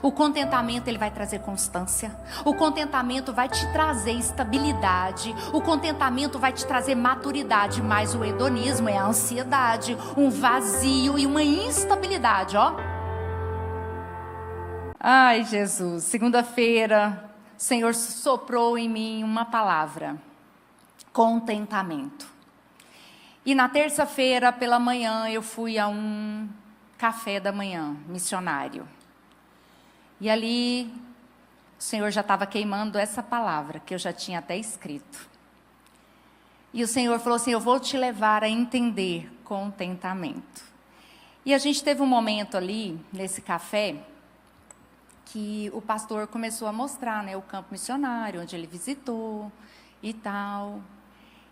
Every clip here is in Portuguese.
O contentamento, ele vai trazer constância. O contentamento vai te trazer estabilidade. O contentamento vai te trazer maturidade. Mas o hedonismo é a ansiedade, um vazio e uma instabilidade, ó. Ai, Jesus, segunda-feira, o Senhor soprou em mim uma palavra: contentamento. E na terça-feira, pela manhã, eu fui a um café da manhã missionário. E ali, o Senhor já estava queimando essa palavra, que eu já tinha até escrito. E o Senhor falou assim: eu vou te levar a entender contentamento. E a gente teve um momento ali, nesse café, que o pastor começou a mostrar, né, o campo missionário, onde ele visitou e tal.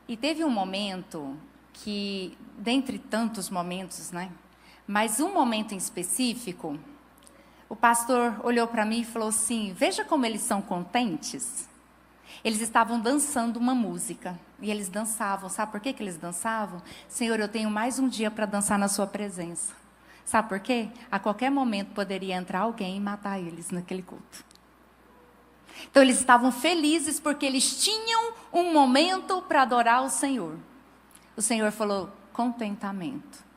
E teve um momento que, dentre tantos momentos, né, mas um momento em específico, o pastor olhou para mim e falou assim: veja como eles são contentes. Eles estavam dançando uma música, e eles dançavam. Sabe por que eles dançavam? Senhor, eu tenho mais um dia para dançar na sua presença. Sabe por quê? A qualquer momento poderia entrar alguém e matar eles naquele culto. Então eles estavam felizes porque eles tinham um momento para adorar o Senhor. O Senhor falou: contentamento.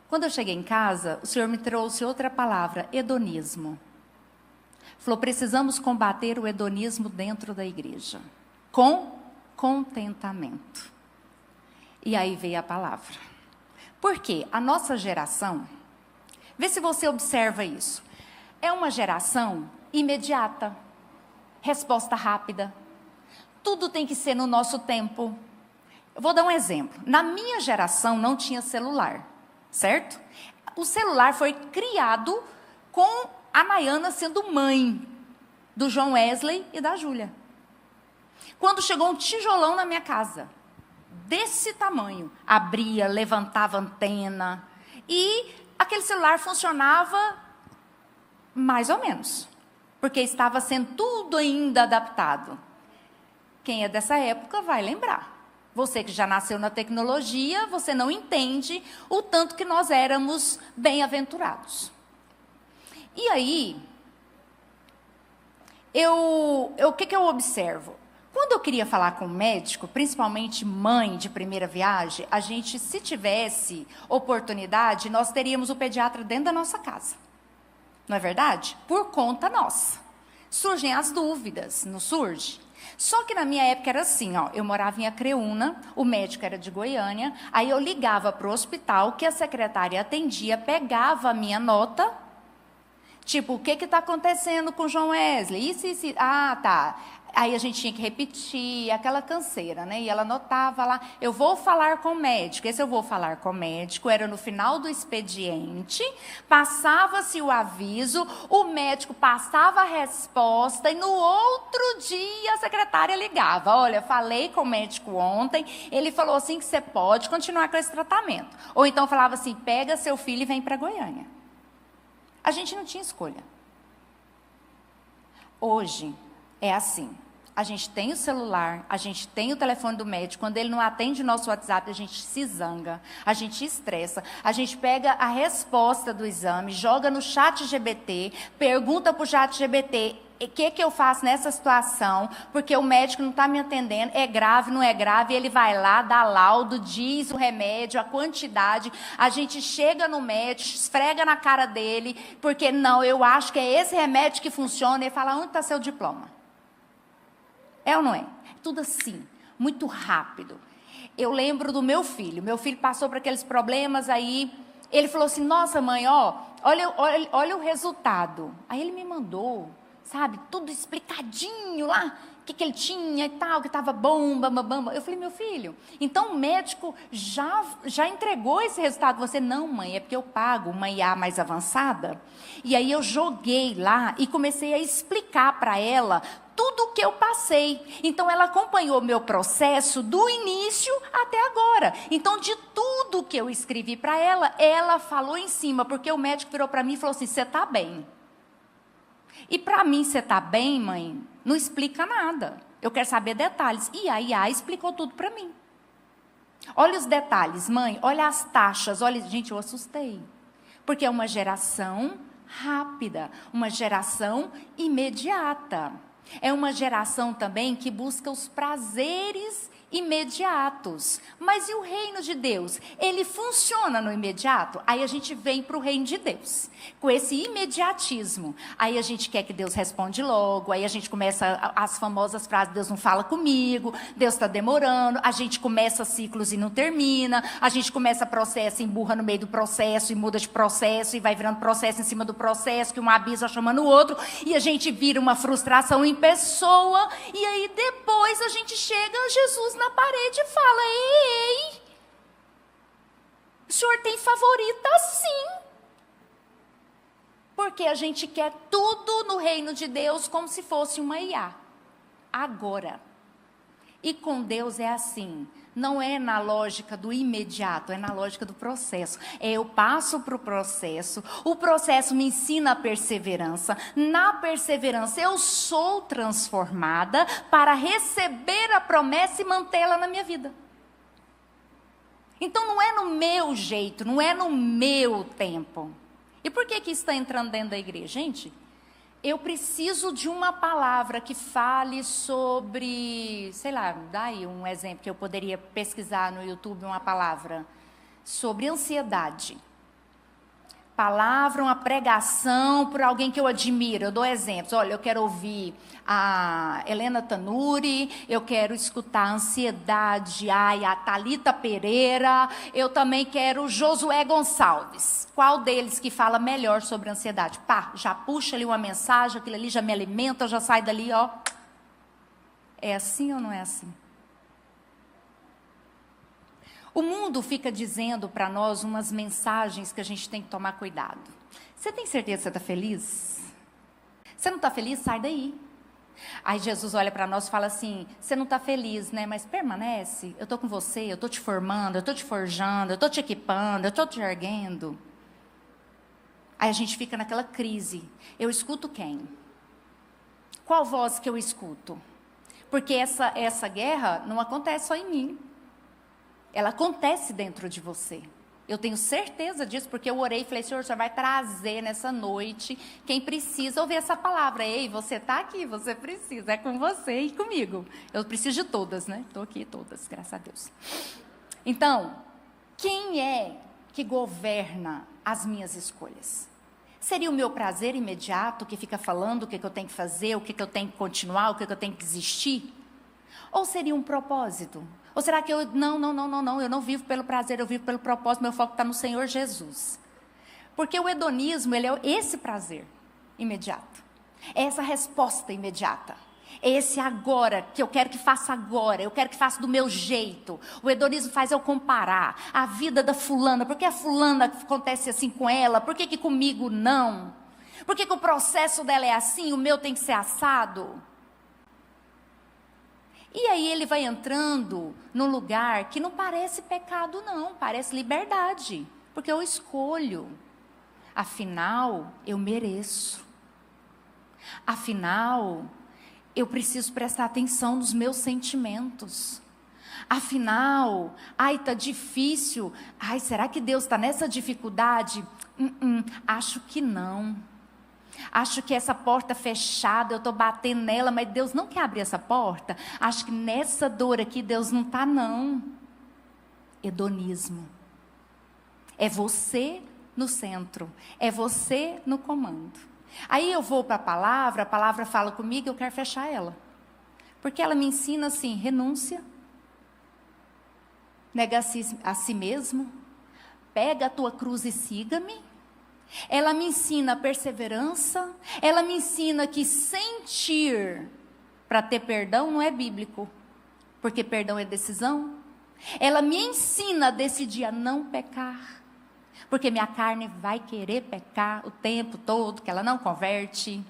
Quando eu cheguei em casa, o Senhor me trouxe outra palavra: hedonismo. Falou: precisamos combater o hedonismo dentro da igreja, com contentamento. E aí veio a palavra. Por quê? A nossa geração, vê se você observa isso, é uma geração imediata, resposta rápida, tudo tem que ser no nosso tempo. Eu vou dar um exemplo. Na minha geração não tinha celular, certo? O celular foi criado com a Nayana sendo mãe do João Wesley e da Júlia. Quando chegou um tijolão na minha casa, desse tamanho, abria, levantava antena, e aquele celular funcionava mais ou menos, porque estava sendo tudo ainda adaptado. Quem é dessa época vai lembrar. Você que já nasceu na tecnologia, você não entende o tanto que nós éramos bem-aventurados. E aí, o que eu observo? Quando eu queria falar com o médico, principalmente mãe de primeira viagem, a gente, se tivesse oportunidade, nós teríamos o pediatra dentro da nossa casa. Não é verdade? Por conta nossa. Surgem as dúvidas, não surge? Só que na minha época era assim, ó, eu morava em Acreúna, o médico era de Goiânia, aí eu ligava para o hospital, que a secretária atendia, pegava a minha nota, tipo, o que está acontecendo com o João Wesley? Isso. Ah, tá. Aí a gente tinha que repetir, aquela canseira, né? E ela anotava lá: eu vou falar com o médico. Esse eu vou falar com o médico era no final do expediente, passava-se o aviso, o médico passava a resposta e no outro dia a secretária ligava: olha, falei com o médico ontem, ele falou assim que você pode continuar com esse tratamento. Ou então falava assim: pega seu filho e vem para Goiânia. A gente não tinha escolha. Hoje é assim. A gente tem o celular, a gente tem o telefone do médico. Quando ele não atende o nosso WhatsApp, a gente se zanga, a gente estressa. A gente pega a resposta do exame, joga no chat GBT, pergunta para o chat GBT: o que eu faço nessa situação? Porque o médico não está me atendendo, é grave, não é grave? Ele vai lá, dá laudo, diz o remédio, a quantidade. A gente chega no médico, esfrega na cara dele, porque não, eu acho que é esse remédio que funciona. Ele fala: onde está seu diploma? É ou não é? Tudo assim, muito rápido. Eu lembro do meu filho passou por aqueles problemas, aí ele falou assim: nossa mãe, olha o resultado. Aí ele me mandou, sabe, tudo explicadinho lá, o que ele tinha e tal, que estava bom, bam. Eu falei: meu filho, então o médico já entregou esse resultado? Você: não mãe, é porque eu pago uma IA mais avançada. E aí eu joguei lá e comecei a explicar para ela tudo o que eu passei. Então ela acompanhou meu processo do início até agora. Então de tudo que eu escrevi para ela, ela falou em cima, porque o médico virou para mim e falou assim: você está bem? E para mim, você está bem, mãe, não explica nada. Eu quero saber detalhes. E a IA explicou tudo para mim. Olha os detalhes, mãe, olha as taxas. Olha, gente, eu assustei. Porque é uma geração rápida, uma geração imediata. É uma geração também que busca os prazeres imediatos. Mas e o reino de Deus? Ele funciona no imediato? Aí a gente vem para o reino de Deus, com esse imediatismo. Aí a gente quer que Deus responde logo, aí a gente começa as famosas frases, Deus não fala comigo, Deus está demorando, a gente começa ciclos e não termina, a gente começa processo e emburra no meio do processo e muda de processo e vai virando processo em cima do processo, que um abismo vai chamando o outro, e a gente vira uma frustração em pessoa, e aí depois a gente chega a Jesus na parede e fala, ei, o senhor tem favorita sim. Porque a gente quer tudo no reino de Deus como se fosse uma IA. Agora. E com Deus é assim. Não é na lógica do imediato, é na lógica do processo. Eu passo para o processo me ensina a perseverança. Na perseverança eu sou transformada para receber a promessa e mantê-la na minha vida. Então não é no meu jeito, não é no meu tempo. E por que está entrando dentro da igreja? Gente, eu preciso de uma palavra que fale sobre, sei lá, dá aí um exemplo que eu poderia pesquisar no YouTube, uma palavra sobre ansiedade. Palavra, uma pregação por alguém que eu admiro. Eu dou exemplos. Olha, eu quero ouvir a Helena Tanuri, eu quero escutar a Ansiedade, a Thalita Pereira, eu também quero Josué Gonçalves. Qual deles que fala melhor sobre ansiedade? Pá, já puxa ali uma mensagem, aquilo ali já me alimenta, já sai dali, ó. É assim ou não é assim? O mundo fica dizendo para nós umas mensagens que a gente tem que tomar cuidado. Você tem certeza que você está feliz? Você não está feliz? Sai daí. Aí Jesus olha para nós e fala assim, você não está feliz, né? Mas permanece, eu estou com você, eu estou te formando, eu estou te forjando, eu estou te equipando, eu estou te erguendo. Aí a gente fica naquela crise. Eu escuto quem? Qual voz que eu escuto? Porque essa guerra não acontece só em mim. Ela acontece dentro de você. Eu tenho certeza disso, porque eu orei e falei, Senhor, o Senhor vai trazer nessa noite quem precisa ouvir essa palavra. Ei, você está aqui, você precisa, é com você e comigo. Eu preciso de todas, né? Estou aqui todas, graças a Deus. Então, quem é que governa as minhas escolhas? Seria o meu prazer imediato que fica falando o que eu tenho que fazer, o que eu tenho que continuar, o que eu tenho que desistir? Ou seria um propósito? Ou será que eu não vivo pelo prazer, eu vivo pelo propósito, meu foco está no Senhor Jesus. Porque o hedonismo, ele é esse prazer imediato. É essa resposta imediata. É esse agora, que eu quero que faça agora, eu quero que faça do meu jeito. O hedonismo faz eu comparar a vida da fulana, por que a fulana acontece assim com ela, por que comigo não? Por que o processo dela é assim, o meu tem que ser assado? E aí ele vai entrando num lugar que não parece pecado não, parece liberdade, porque eu escolho. Afinal, eu mereço. Afinal, eu preciso prestar atenção nos meus sentimentos. Afinal, tá difícil. Será que Deus está nessa dificuldade? Acho que não. Acho que essa porta fechada, eu estou batendo nela, mas Deus não quer abrir essa porta. Acho que nessa dor aqui Deus não está não. Hedonismo. É você no centro, é você no comando. Aí eu vou para a palavra fala comigo, eu quero fechar ela. Porque ela me ensina assim, renúncia, nega a si mesmo, pega a tua cruz e siga-me. Ela me ensina perseverança, ela me ensina que sentir para ter perdão não é bíblico, porque perdão é decisão. Ela me ensina a decidir a não pecar, porque minha carne vai querer pecar o tempo todo, que ela não converte.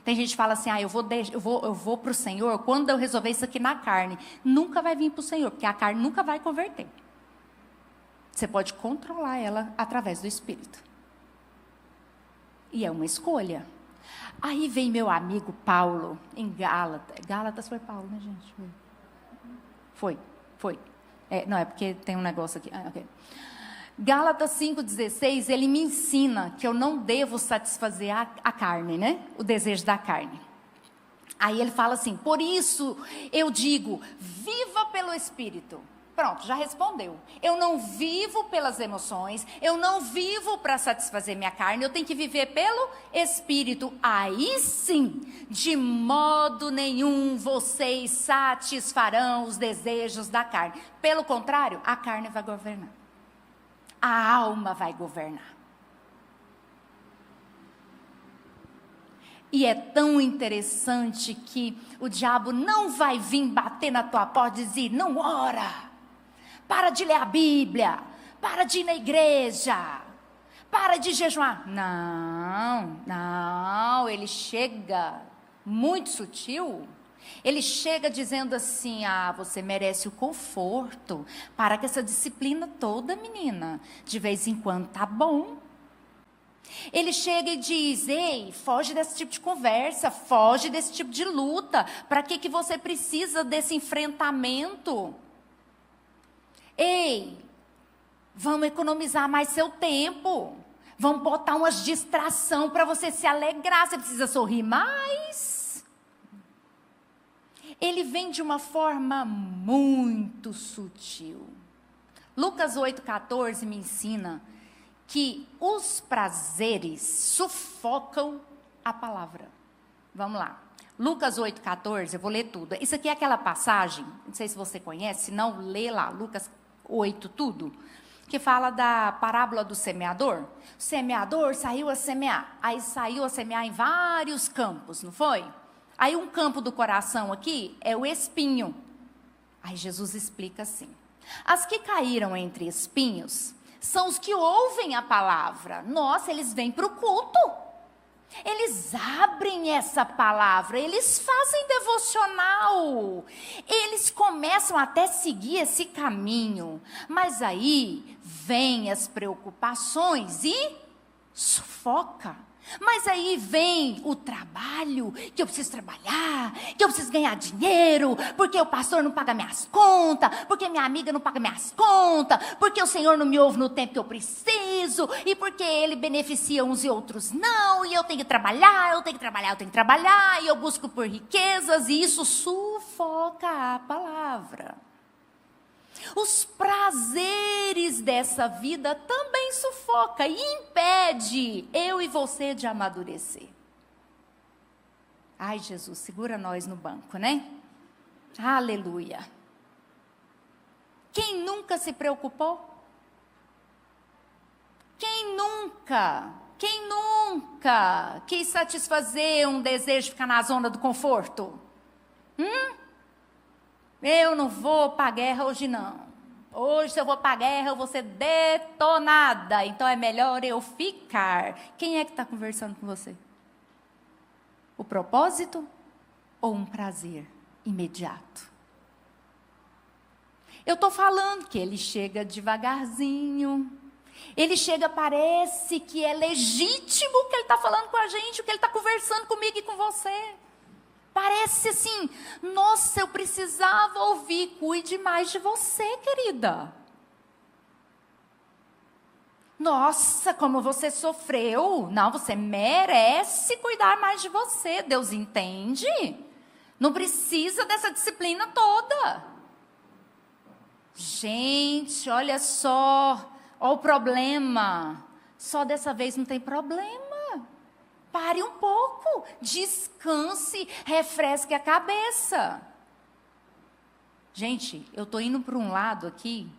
Tem gente que fala assim, eu vou para o Senhor, quando eu resolver isso aqui na carne, nunca vai vir para o Senhor, porque a carne nunca vai converter. Você pode controlar ela através do Espírito. E é uma escolha. Aí vem meu amigo Paulo, em Gálatas. Gálatas foi Paulo, né, gente? Foi. Não, é porque tem um negócio aqui. Okay. Gálatas 5,16, ele me ensina que eu não devo satisfazer a carne, né? O desejo da carne. Aí ele fala assim, por isso eu digo, viva pelo Espírito. Pronto, já respondeu. Eu não vivo pelas emoções, eu não vivo para satisfazer minha carne, eu tenho que viver pelo Espírito. Aí sim, de modo nenhum vocês satisfarão os desejos da carne. Pelo contrário, a carne vai governar. A alma vai governar. E é tão interessante que o diabo não vai vir bater na tua porta e dizer, não ora. Para de ler a Bíblia, para de ir na igreja, para de jejuar. Não, ele chega muito sutil. Ele chega dizendo assim, você merece o conforto. Para com essa disciplina toda, menina. De vez em quando tá bom. Ele chega e diz, ei, foge desse tipo de conversa, foge desse tipo de luta. Para que você precisa desse enfrentamento? Ei, vamos economizar mais seu tempo. Vamos botar umas distração para você se alegrar. Você precisa sorrir mais. Ele vem de uma forma muito sutil. Lucas 8,14 me ensina que os prazeres sufocam a palavra. Vamos lá. Lucas 8,14, eu vou ler tudo. Isso aqui é aquela passagem, não sei se você conhece, se não, lê lá, Lucas 8, tudo, que fala da parábola do semeador. O semeador saiu a semear, aí saiu a semear em vários campos, não foi? Aí um campo do coração aqui é o espinho. Aí Jesus explica assim, as que caíram entre espinhos são os que ouvem a palavra. Nossa, eles vêm para o culto. Eles abrem essa palavra, eles fazem devocional, eles começam até seguir esse caminho, mas aí vem as preocupações e sufoca. Mas aí vem o trabalho, que eu preciso trabalhar, que eu preciso ganhar dinheiro, porque o pastor não paga minhas contas, porque minha amiga não paga minhas contas, porque o Senhor não me ouve no tempo que eu preciso, e porque Ele beneficia uns e outros não, e eu tenho que trabalhar, e eu busco por riquezas, e isso sufoca a palavra. Os prazeres dessa vida também sufoca e impede eu e você de amadurecer. Ai, Jesus, segura nós no banco, né? Aleluia. Quem nunca se preocupou? Quem nunca quis satisfazer um desejo de ficar na zona do conforto? Eu não vou para a guerra hoje não. Hoje, se eu vou para a guerra, eu vou ser detonada. Então, é melhor eu ficar. Quem é que está conversando com você? O propósito ou um prazer imediato? Eu estou falando que ele chega devagarzinho. Ele chega, parece que é legítimo o que ele está falando com a gente, o que ele está conversando comigo e com você. Parece assim, nossa, eu precisava ouvir, cuide mais de você, querida. Nossa, como você sofreu. Não, você merece cuidar mais de você. Deus entende. Não precisa dessa disciplina toda. Gente, olha só, olha o problema. Só dessa vez não tem problema. Pare um pouco, descanse, refresque a cabeça. Gente, eu estou indo para um lado aqui,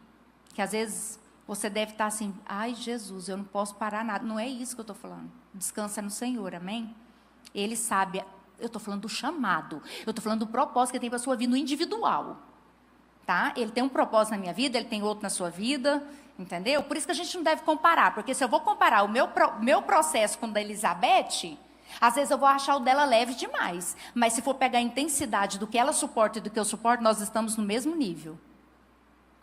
que às vezes você deve estar assim, ai Jesus, eu não posso parar nada. Não é isso que eu estou falando. Descansa no Senhor, amém? Ele sabe, eu estou falando do chamado, eu estou falando do propósito que ele tem para a sua vida no individual. Tá? Ele tem um propósito na minha vida, ele tem outro na sua vida, entendeu? Por isso que a gente não deve comparar, porque se eu vou comparar o meu processo com o da Elizabeth, às vezes eu vou achar o dela leve demais, mas se for pegar a intensidade do que ela suporta e do que eu suporto, nós estamos no mesmo nível.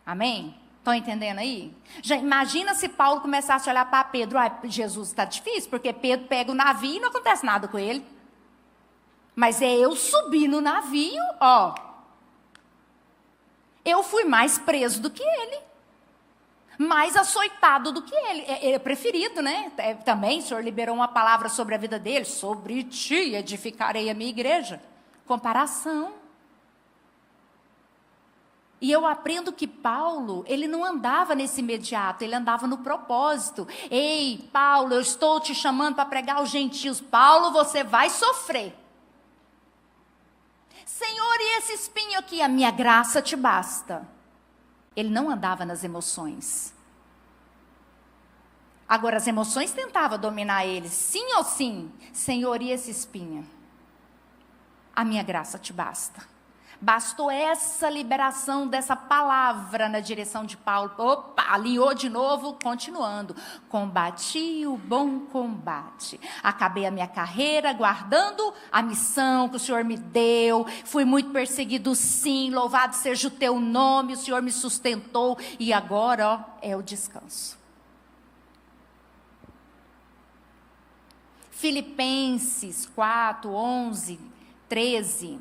Amém? Estão entendendo aí? Já imagina se Paulo começasse a olhar para Pedro, Jesus, está difícil, porque Pedro pega o navio e não acontece nada com ele. Mas é eu subir no navio, ó. Eu fui mais preso do que ele. mais açoitado do que ele. Ele é preferido, né? Também o Senhor liberou uma palavra sobre a vida dele. Sobre ti edificarei a minha igreja. Comparação. E eu aprendo que Paulo, ele não andava nesse imediato, ele andava no propósito. Ei, Paulo, eu estou te chamando para pregar aos gentios. Paulo, você vai sofrer. Senhor, e esse espinho aqui? A minha graça te basta. Ele não andava nas emoções. Agora, as emoções tentavam dominar ele, sim ou sim. Senhor, e esse espinho? A minha graça te basta. Bastou essa liberação dessa palavra na direção de Paulo. Opa, alinhou de novo, continuando. Combati o bom combate. Acabei a minha carreira, guardando a missão que o Senhor me deu. Fui muito perseguido, sim. Louvado seja o teu nome. O Senhor me sustentou. E agora, ó, é o descanso. Filipenses 4, 11, 13...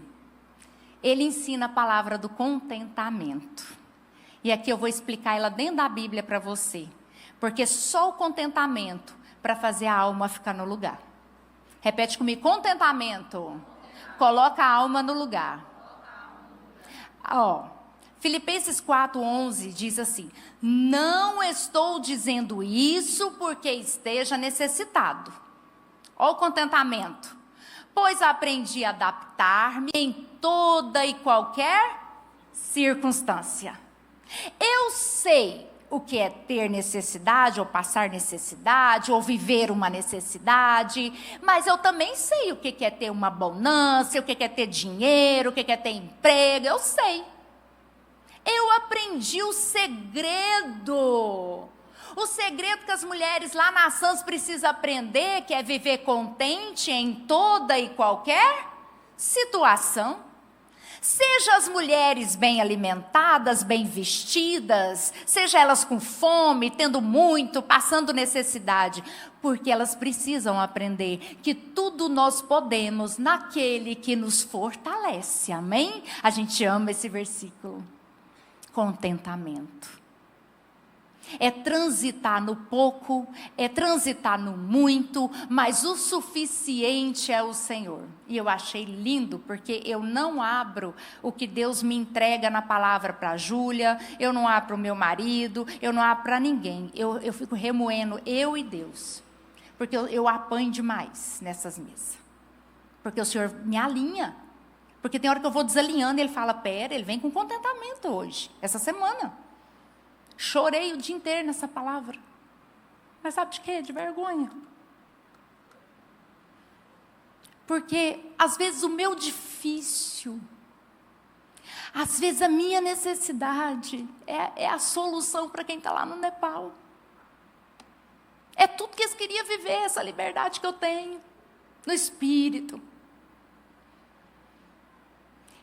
ele ensina a palavra do contentamento. E aqui eu vou explicar ela dentro da Bíblia para você. Porque só o contentamento para fazer a alma ficar no lugar. Repete comigo, contentamento. Coloca a alma no lugar. Ó, Filipenses 4:11 diz assim: não estou dizendo isso porque esteja necessitado. Ó o contentamento. Pois aprendi a adaptar-me em toda e qualquer circunstância. Eu sei o que é ter necessidade, ou passar necessidade, ou viver uma necessidade, mas eu também sei o que é ter uma bonança, o que é ter dinheiro, o que é ter emprego, eu sei. Eu aprendi o segredo. O segredo que as mulheres lá na Sans precisam aprender, que é viver contente em toda e qualquer situação. Seja as mulheres bem alimentadas, bem vestidas, seja elas com fome, tendo muito, passando necessidade, porque elas precisam aprender que tudo nós podemos naquele que nos fortalece, amém? A gente ama esse versículo. Contentamento. É transitar no pouco, é transitar no muito, mas o suficiente é o Senhor. E eu achei lindo, porque eu não abro o que Deus me entrega na palavra para a Júlia, eu não abro para o meu marido, eu não abro para ninguém. Eu fico remoendo eu e Deus, porque eu apanho demais nessas mesas. Porque o Senhor me alinha. Porque tem hora que eu vou desalinhando e Ele fala, pera, Ele vem com contentamento hoje, essa semana. Chorei o dia inteiro nessa palavra. Mas sabe de quê? De vergonha. Porque, às vezes, o meu difícil, às vezes, a minha necessidade é a solução para quem está lá no Nepal. É tudo que eles queriam viver, essa liberdade que eu tenho, no espírito.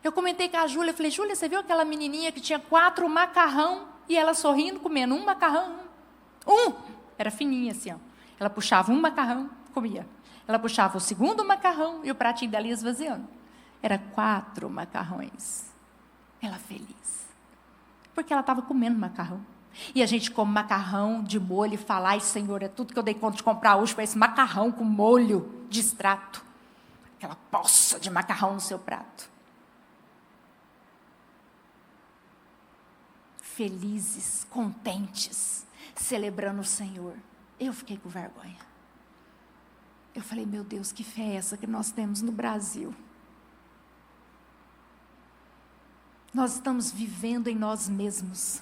Eu comentei com a Júlia, falei, Júlia, você viu aquela menininha que tinha 4 macarrão? E ela sorrindo, comendo um macarrão. Era fininha assim, ó. Ela puxava um macarrão, comia. Ela puxava o segundo macarrão e o pratinho dela ia esvaziando. Era 4 macarrões. Ela feliz. Porque ela estava comendo macarrão. E a gente come macarrão de molho e fala, ai Senhor, é tudo que eu dei conta de comprar hoje para esse macarrão com molho de extrato. Aquela poça de macarrão no seu prato. Felizes, contentes, celebrando o Senhor. Eu fiquei com vergonha. Eu falei, meu Deus, que fé é essa que nós temos no Brasil? Nós estamos vivendo em nós mesmos.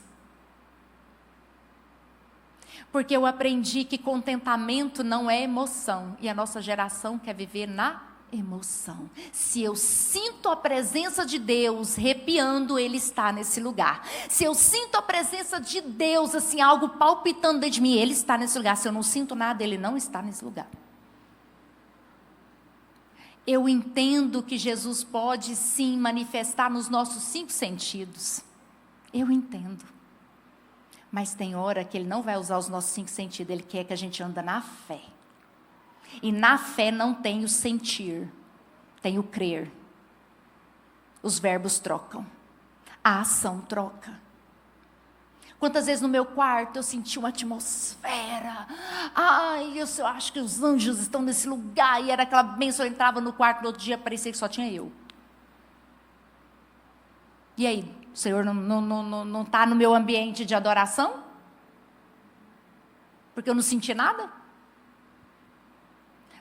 Porque eu aprendi que contentamento não é emoção. E a nossa geração quer viver na emoção. Se eu sinto a presença de Deus arrepiando, Ele está nesse lugar. Se eu sinto a presença de Deus, assim, algo palpitando dentro de mim, Ele está nesse lugar. Se eu não sinto nada, Ele não está nesse lugar. Eu entendo que Jesus pode sim manifestar nos nossos 5 sentidos. Eu entendo. Mas tem hora que Ele não vai usar os nossos 5 sentidos, Ele quer que a gente anda na fé. E na fé não tem o sentir, tem o crer. Os verbos trocam, a ação troca. Quantas vezes no meu quarto eu senti uma atmosfera. Ai, eu acho que os anjos estão nesse lugar. E era aquela bênção, eu entrava no quarto, no outro dia parecia que só tinha eu. E aí, o Senhor não está no meu ambiente de adoração? Porque eu não senti nada?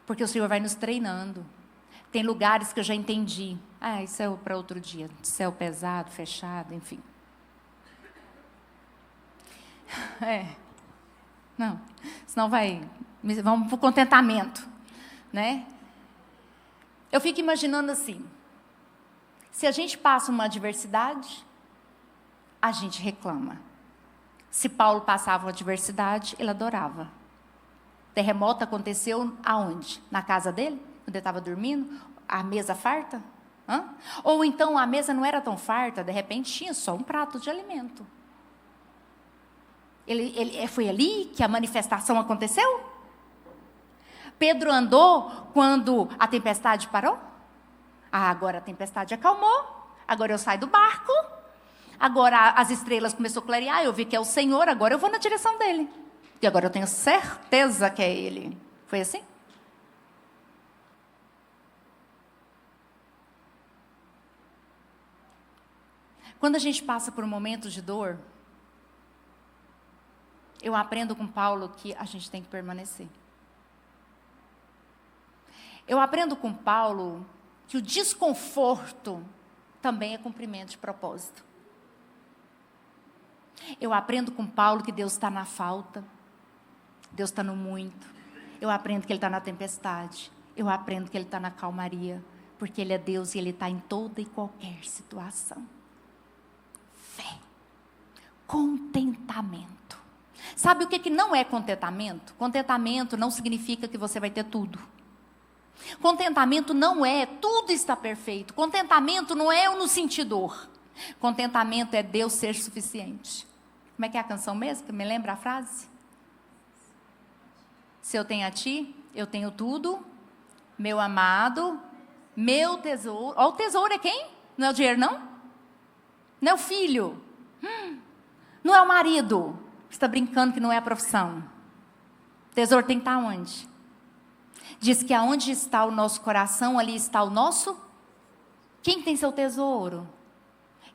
Porque o Senhor vai nos treinando. Tem lugares que eu já entendi. Isso é para outro dia. Céu pesado, fechado, enfim. Não, senão vamos para o contentamento, né? Eu fico imaginando assim, se a gente passa uma adversidade, a gente reclama. Se Paulo passava uma adversidade, ele adorava. Terremoto aconteceu aonde? Na casa dele? Quando ele estava dormindo? A mesa farta? Ou então a mesa não era tão farta, de repente tinha só um prato de alimento. Foi ali que a manifestação aconteceu? Pedro andou quando a tempestade parou? Agora a tempestade acalmou. Agora eu saio do barco. Agora as estrelas começaram a clarear. Eu vi que é o Senhor. Agora eu vou na direção dele. E agora eu tenho certeza que é Ele. Foi assim? Quando a gente passa por momentos de dor, eu aprendo com Paulo que a gente tem que permanecer. Eu aprendo com Paulo que o desconforto também é cumprimento de propósito. Eu aprendo com Paulo que Deus está na falta, Deus está no muito. Eu aprendo que Ele está na tempestade. Eu aprendo que Ele está na calmaria, porque Ele é Deus e Ele está em toda e qualquer situação. Fé, contentamento. Sabe o que não é contentamento? Contentamento não significa que você vai ter tudo. Contentamento não é tudo está perfeito. Contentamento não é eu não sentir dor. Contentamento é Deus ser suficiente. Como é que é a canção mesmo? Me lembra a frase? Se eu tenho a ti, eu tenho tudo. Meu amado, meu tesouro. Ó, o tesouro é quem? Não é o dinheiro, não? Não é o filho. Não é o marido. Você está brincando que não é a profissão. O tesouro tem que estar onde? Diz que aonde está o nosso coração, ali está o nosso. Quem tem seu tesouro?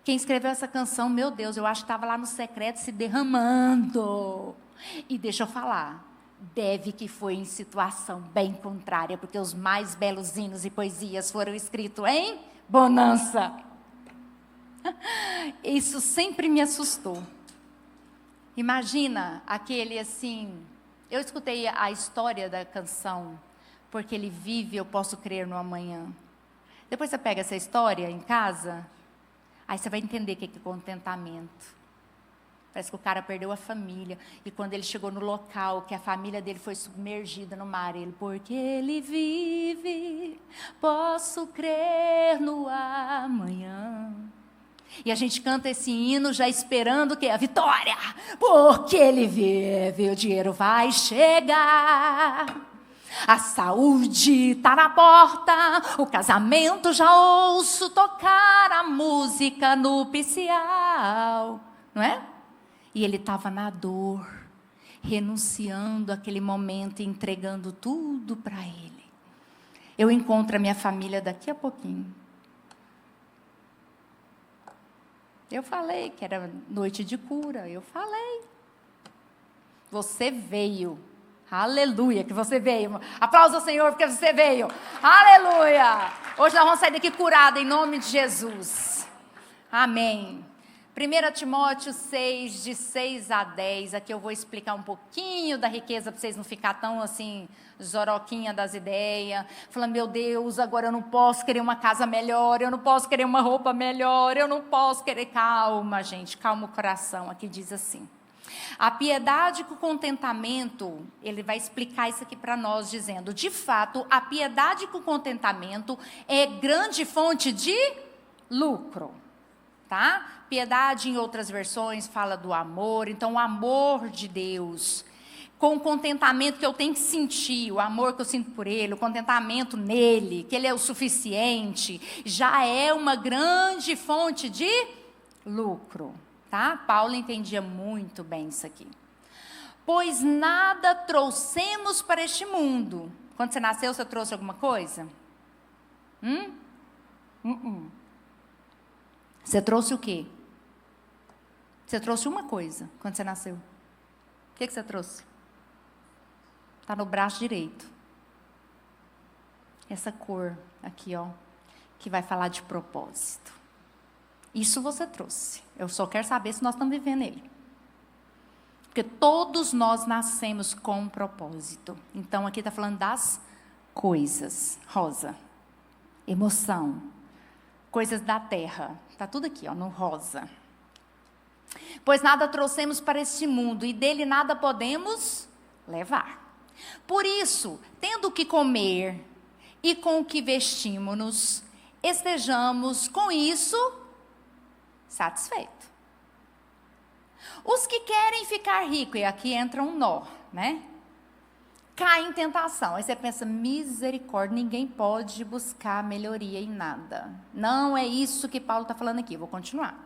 Quem escreveu essa canção, meu Deus, eu acho que estava lá no secreto se derramando. E deixa eu falar, deve que foi em situação bem contrária, porque os mais belos hinos e poesias foram escritos em bonança. Isso sempre me assustou. Imagina aquele assim, eu escutei a história da canção, porque ele vive, eu posso crer no amanhã. Depois você pega essa história em casa, aí você vai entender o que é contentamento. Parece que o cara perdeu a família, e quando ele chegou no local, que a família dele foi submergida no mar, ele, porque ele vive, posso crer no amanhã. E a gente canta esse hino já esperando o quê? A vitória. Porque ele vive, o dinheiro vai chegar. A saúde está na porta. O casamento já ouço tocar a música nupcial. Não é? E ele estava na dor, renunciando àquele momento e entregando tudo para ele. Eu encontro a minha família daqui a pouquinho. Eu falei que era noite de cura, eu falei. Você veio, aleluia, que você veio. Aplausos ao Senhor porque você veio, aleluia. Hoje nós vamos sair daqui curados em nome de Jesus, amém. 1 Timóteo 6, de 6 a 10, aqui eu vou explicar um pouquinho da riqueza, para vocês não ficarem tão assim, zoroquinha das ideias, falando, meu Deus, agora eu não posso querer uma casa melhor, eu não posso querer uma roupa melhor, eu não posso querer, calma gente, calma o coração, aqui diz assim, a piedade com o contentamento, ele vai explicar isso aqui para nós, dizendo, de fato, a piedade com o contentamento é grande fonte de lucro. Tá? Piedade, em outras versões, fala do amor. Então, o amor de Deus, com o contentamento que eu tenho que sentir, o amor que eu sinto por Ele, o contentamento nele, que Ele é o suficiente, já é uma grande fonte de lucro. tá? Paulo entendia muito bem isso aqui. Pois nada trouxemos para este mundo. Quando você nasceu, você trouxe alguma coisa? Você trouxe o quê? Você trouxe uma coisa quando você nasceu. O que você trouxe? Está no braço direito. Essa cor aqui, ó, que vai falar de propósito. Isso você trouxe. Eu só quero saber se nós estamos vivendo ele. Porque todos nós nascemos com um propósito. Então, aqui está falando das coisas. Rosa. Emoção. Coisas da terra. Está tudo aqui, ó, no rosa. Pois nada trouxemos para este mundo, e dele nada podemos levar. Por isso, tendo o que comer e com o que vestimos-nos, estejamos com isso satisfeitos. Os que querem ficar ricos, e aqui entra um nó, né? Caem em tentação. Aí você pensa, misericórdia, ninguém pode buscar melhoria em nada. Não é isso que Paulo está falando aqui, vou continuar.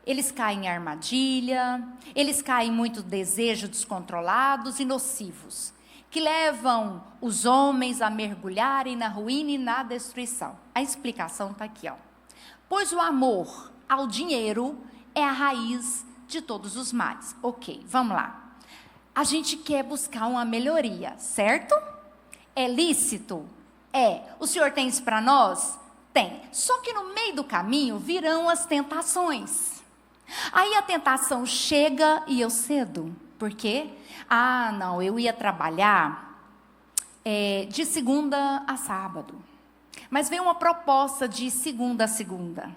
Eles caem em armadilha, eles caem em muitos desejos descontrolados e nocivos, que levam os homens a mergulharem na ruína e na destruição. A explicação está aqui, ó. Pois o amor ao dinheiro é a raiz de todos os males. Ok, vamos lá. A gente quer buscar uma melhoria, certo? É lícito? É. O Senhor tem isso para nós? Tem. Só que no meio do caminho virão as tentações. Aí a tentação chega e eu cedo. Por quê? Ah, não, eu ia trabalhar de segunda a sábado. Mas veio uma proposta de segunda a segunda.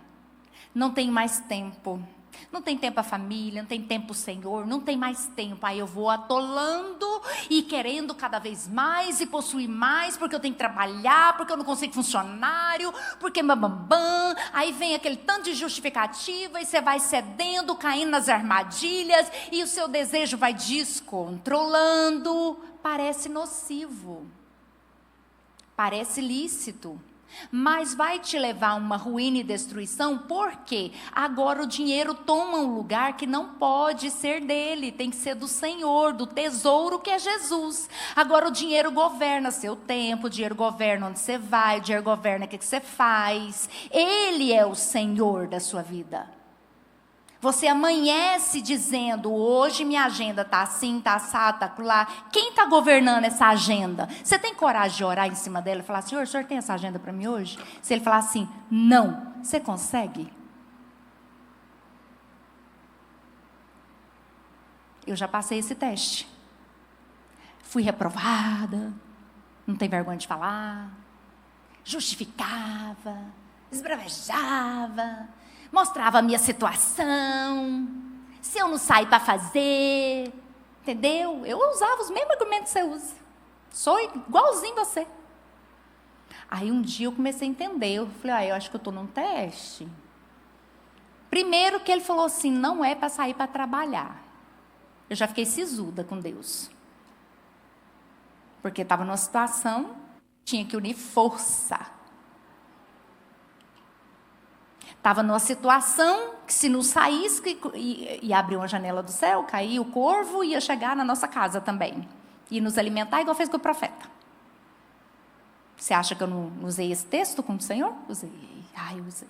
Não tem mais tempo. Não tem tempo a família, não tem tempo o Senhor, não tem mais tempo. Aí eu vou atolando e querendo cada vez mais e possuir mais, porque eu tenho que trabalhar, porque eu não consigo funcionário, porque bambambam. Aí vem aquele tanto de justificativa e você vai cedendo, caindo nas armadilhas e o seu desejo vai descontrolando. Parece nocivo, parece lícito. Mas vai te levar a uma ruína e destruição, porque agora o dinheiro toma um lugar que não pode ser dele, tem que ser do Senhor, do tesouro que é Jesus. Agora o dinheiro governa seu tempo, o dinheiro governa onde você vai, o dinheiro governa o que você faz. Ele é o Senhor da sua vida. Você amanhece dizendo, hoje minha agenda está assim, está assado, está lá. Quem está governando essa agenda? Você tem coragem de orar em cima dela e falar, Senhor, o Senhor tem essa agenda para mim hoje? Se ele falar assim, não, você consegue? Eu já passei esse teste. Fui reprovada, não tem vergonha de falar, justificava, esbravejava, mostrava a minha situação, se eu não sair para fazer, entendeu? Eu usava os mesmos argumentos que você usa. Sou igualzinho você. Aí um dia eu comecei a entender, eu falei, eu acho que eu estou num teste. Primeiro que ele falou assim, não é para sair para trabalhar. Eu já fiquei sisuda com Deus. Porque estava numa situação, tinha que unir força. Estava numa situação que se não saísse, ia abrir uma janela do céu, cair o corvo, ia chegar na nossa casa também. E nos alimentar igual fez com o profeta. Você acha que eu não usei esse texto com o Senhor? Usei. Eu usei.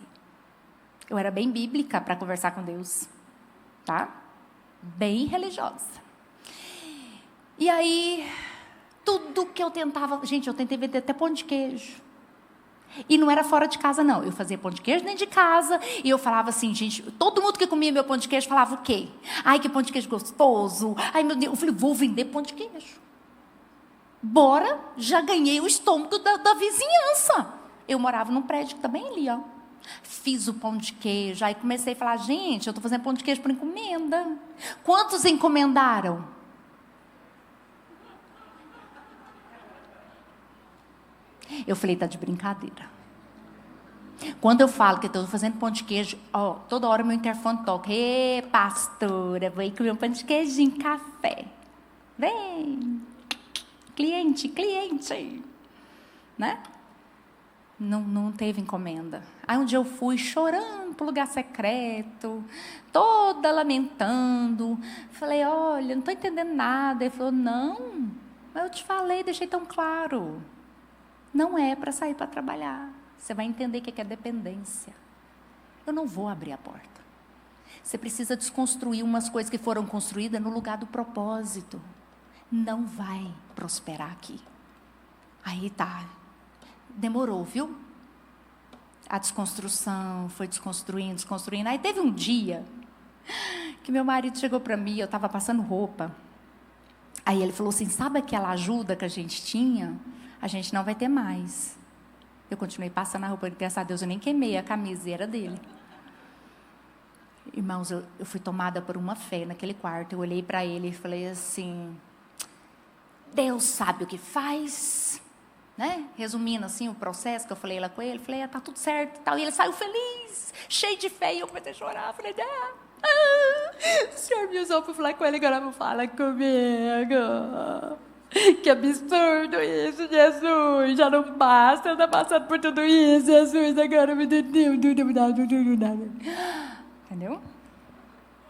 Eu era bem bíblica para conversar com Deus. Tá? Bem religiosa. E aí, tudo que eu tentava... Gente, eu tentei vender até pão de queijo. E não era fora de casa, não. Eu fazia pão de queijo dentro de casa. E eu falava assim, gente... Todo mundo que comia meu pão de queijo falava o quê? Ai, que pão de queijo gostoso. Ai, meu Deus. Eu falei, vou vender pão de queijo. Bora, já ganhei o estômago da vizinhança. Eu morava num prédio que tá bem ali, ó. Fiz o pão de queijo. Aí comecei a falar, gente, eu estou fazendo pão de queijo por encomenda. Quantos encomendaram? Eu falei, tá de brincadeira. Quando eu falo que estou fazendo pão de queijo, ó, toda hora meu interfone toca. Ê, pastora, vou aí comer um pão de queijinho, café. Vem. Cliente, né? Não teve encomenda. Aí um dia eu fui chorando para o lugar secreto, toda lamentando. Falei, olha, não estou entendendo nada. Ele falou, não, mas eu te falei, deixei tão claro. Não é para sair para trabalhar. Você vai entender o que é dependência. Eu não vou abrir a porta. Você precisa desconstruir umas coisas que foram construídas no lugar do propósito. Não vai prosperar aqui. Aí tá. Demorou, viu? A desconstrução, foi desconstruindo. Aí teve um dia que meu marido chegou para mim, eu estava passando roupa. Aí ele falou assim, sabe aquela ajuda que a gente tinha? A gente não vai ter mais. Eu continuei passando a roupa, graças a Deus eu nem queimei a camiseta dele. Irmãos, eu fui tomada por uma fé naquele quarto. Eu olhei para ele e falei assim, Deus sabe o que faz, né? Resumindo assim o processo que eu falei lá com ele, falei, tá tudo certo e tal. E ele saiu feliz, cheio de fé, e eu comecei a chorar. Falei, o Senhor me usou para falar com ele, agora não fala comigo. Que absurdo isso, Jesus, já não basta, eu estou passando por tudo isso, Jesus, agora me deu. Entendeu?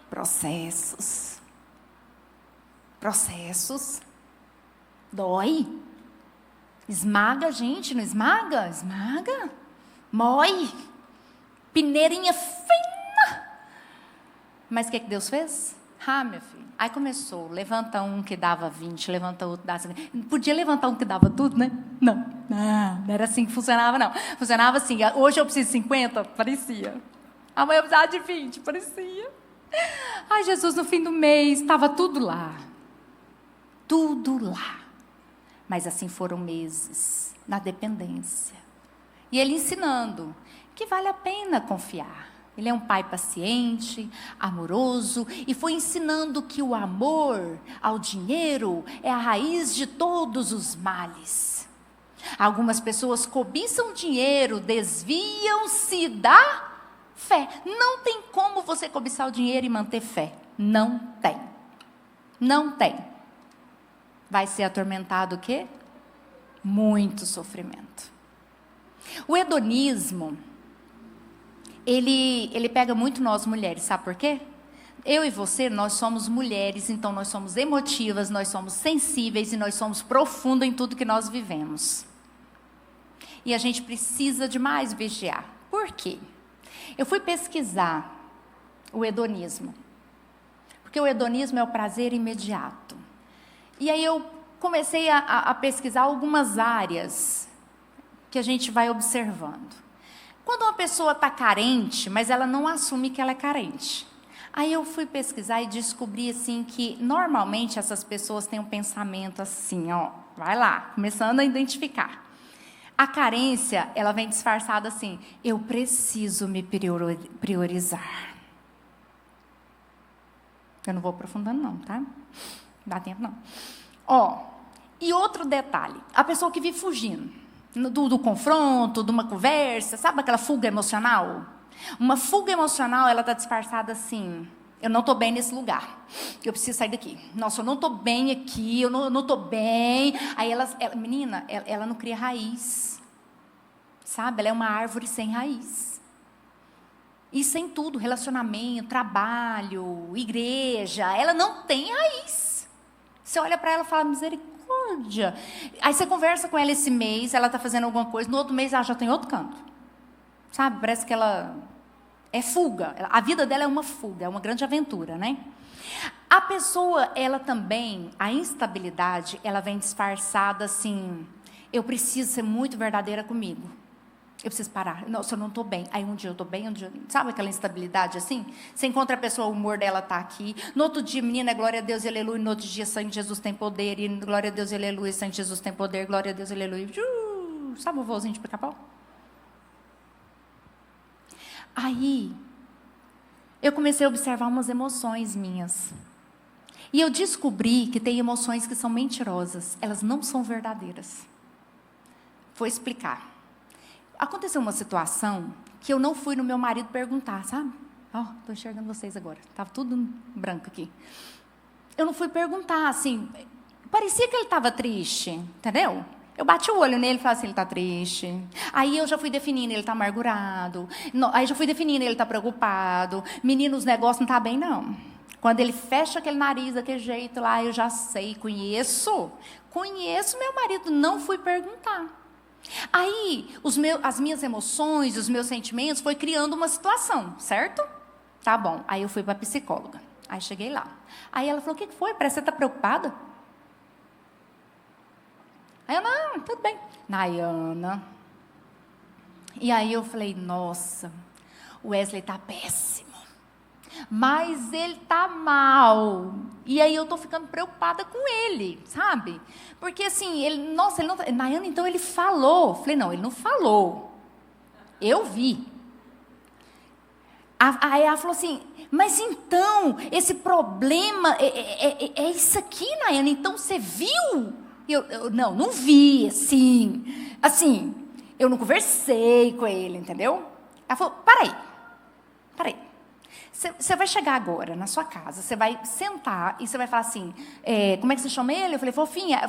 Processos. Dói. Esmaga a gente, não esmaga? Esmaga. Mói. Peneirinha fina. Mas o que Deus fez? Meu filho. Aí começou, levanta um que dava 20, levanta outro que dava 50. Não podia levantar um que dava tudo, né? Não era assim que funcionava, não. Funcionava assim, hoje eu preciso de 50, parecia. Amanhã eu precisava de 20, parecia. Ai, Jesus, no fim do mês, estava tudo lá. Tudo lá. Mas assim foram meses, na dependência. E ele ensinando que vale a pena confiar. Ele é um pai paciente, amoroso, e foi ensinando que o amor ao dinheiro é a raiz de todos os males. Algumas pessoas cobiçam dinheiro, desviam-se da fé. Não tem como você cobiçar o dinheiro e manter fé. Não tem. Não tem. Vai ser atormentado o quê? Muito sofrimento. O hedonismo, ele pega muito nós mulheres, sabe por quê? Eu e você, nós somos mulheres, então nós somos emotivas, nós somos sensíveis e nós somos profundos em tudo que nós vivemos. E a gente precisa demais vigiar. Por quê? Eu fui pesquisar o hedonismo, porque o hedonismo é o prazer imediato. E aí eu comecei a pesquisar algumas áreas que a gente vai observando. Quando uma pessoa está carente, mas ela não assume que ela é carente. Aí eu fui pesquisar e descobri assim que normalmente essas pessoas têm um pensamento assim, vai lá, começando a identificar. A carência, ela vem disfarçada assim, eu preciso me priorizar. Eu não vou aprofundando não, tá? Não dá tempo não. E outro detalhe, a pessoa que vive fugindo do confronto, de uma conversa, sabe aquela fuga emocional? Uma fuga emocional, ela está disfarçada assim, eu não estou bem nesse lugar, eu preciso sair daqui. Nossa, eu não estou bem aqui, eu não estou bem. Aí menina, ela não cria raiz, sabe? Ela é uma árvore sem raiz. Isso em tudo, relacionamento, trabalho, igreja, ela não tem raiz. Você olha para ela e fala, misericórdia. Aí você conversa com ela esse mês, ela está fazendo alguma coisa, no outro mês ela já tem outro canto. Sabe, parece que ela é fuga. A vida dela é uma fuga, é uma grande aventura, né? A pessoa, ela também, a instabilidade, ela vem disfarçada assim, eu preciso ser muito verdadeira comigo. Eu preciso parar. Nossa, eu não estou bem. Aí um dia eu estou bem, um dia... Sabe aquela instabilidade assim? Você encontra a pessoa, o humor dela está aqui. No outro dia, menina, glória a Deus e aleluia. No outro dia, sangue de Jesus tem poder. E glória a Deus e aleluia, sangue de Jesus tem poder. Glória a Deus e aleluia. Sabe o voozinho de pica-pau? Aí, eu comecei a observar umas emoções minhas. E eu descobri que tem emoções que são mentirosas. Elas não são verdadeiras. Vou explicar. Aconteceu uma situação que eu não fui no meu marido perguntar, sabe? Estou enxergando vocês agora. Estava tudo branco aqui. Eu não fui perguntar, assim. Parecia que ele estava triste, entendeu? Eu bati o olho nele e falei assim, ele está triste. Aí eu já fui definindo, ele está amargurado. Aí já fui definindo, ele está preocupado. Menino, os negócios não estão bem, não. Quando ele fecha aquele nariz daquele jeito lá, eu já sei, conheço meu marido, não fui perguntar. Aí, as minhas emoções, os meus sentimentos, foi criando uma situação, certo? Tá bom. Aí eu fui para a psicóloga. Aí cheguei lá. Aí ela falou, o que foi? Parece que você está preocupada. Aí eu, não, tudo bem. Nayana. E aí eu falei, nossa, o Wesley está péssimo. Mas ele está mal. E aí eu estou ficando preocupada com ele, sabe? Porque assim, ele não... Nayana, então ele falou. Falei, não, ele não falou. Eu vi. Aí ela falou assim, mas então, esse problema é isso aqui, Nayana, então você viu? Eu não vi, assim, eu não conversei com ele, entendeu? Ela falou, para aí. Você vai chegar agora na sua casa, você vai sentar e você vai falar assim, como é que você chama ele? Eu falei, fofinho,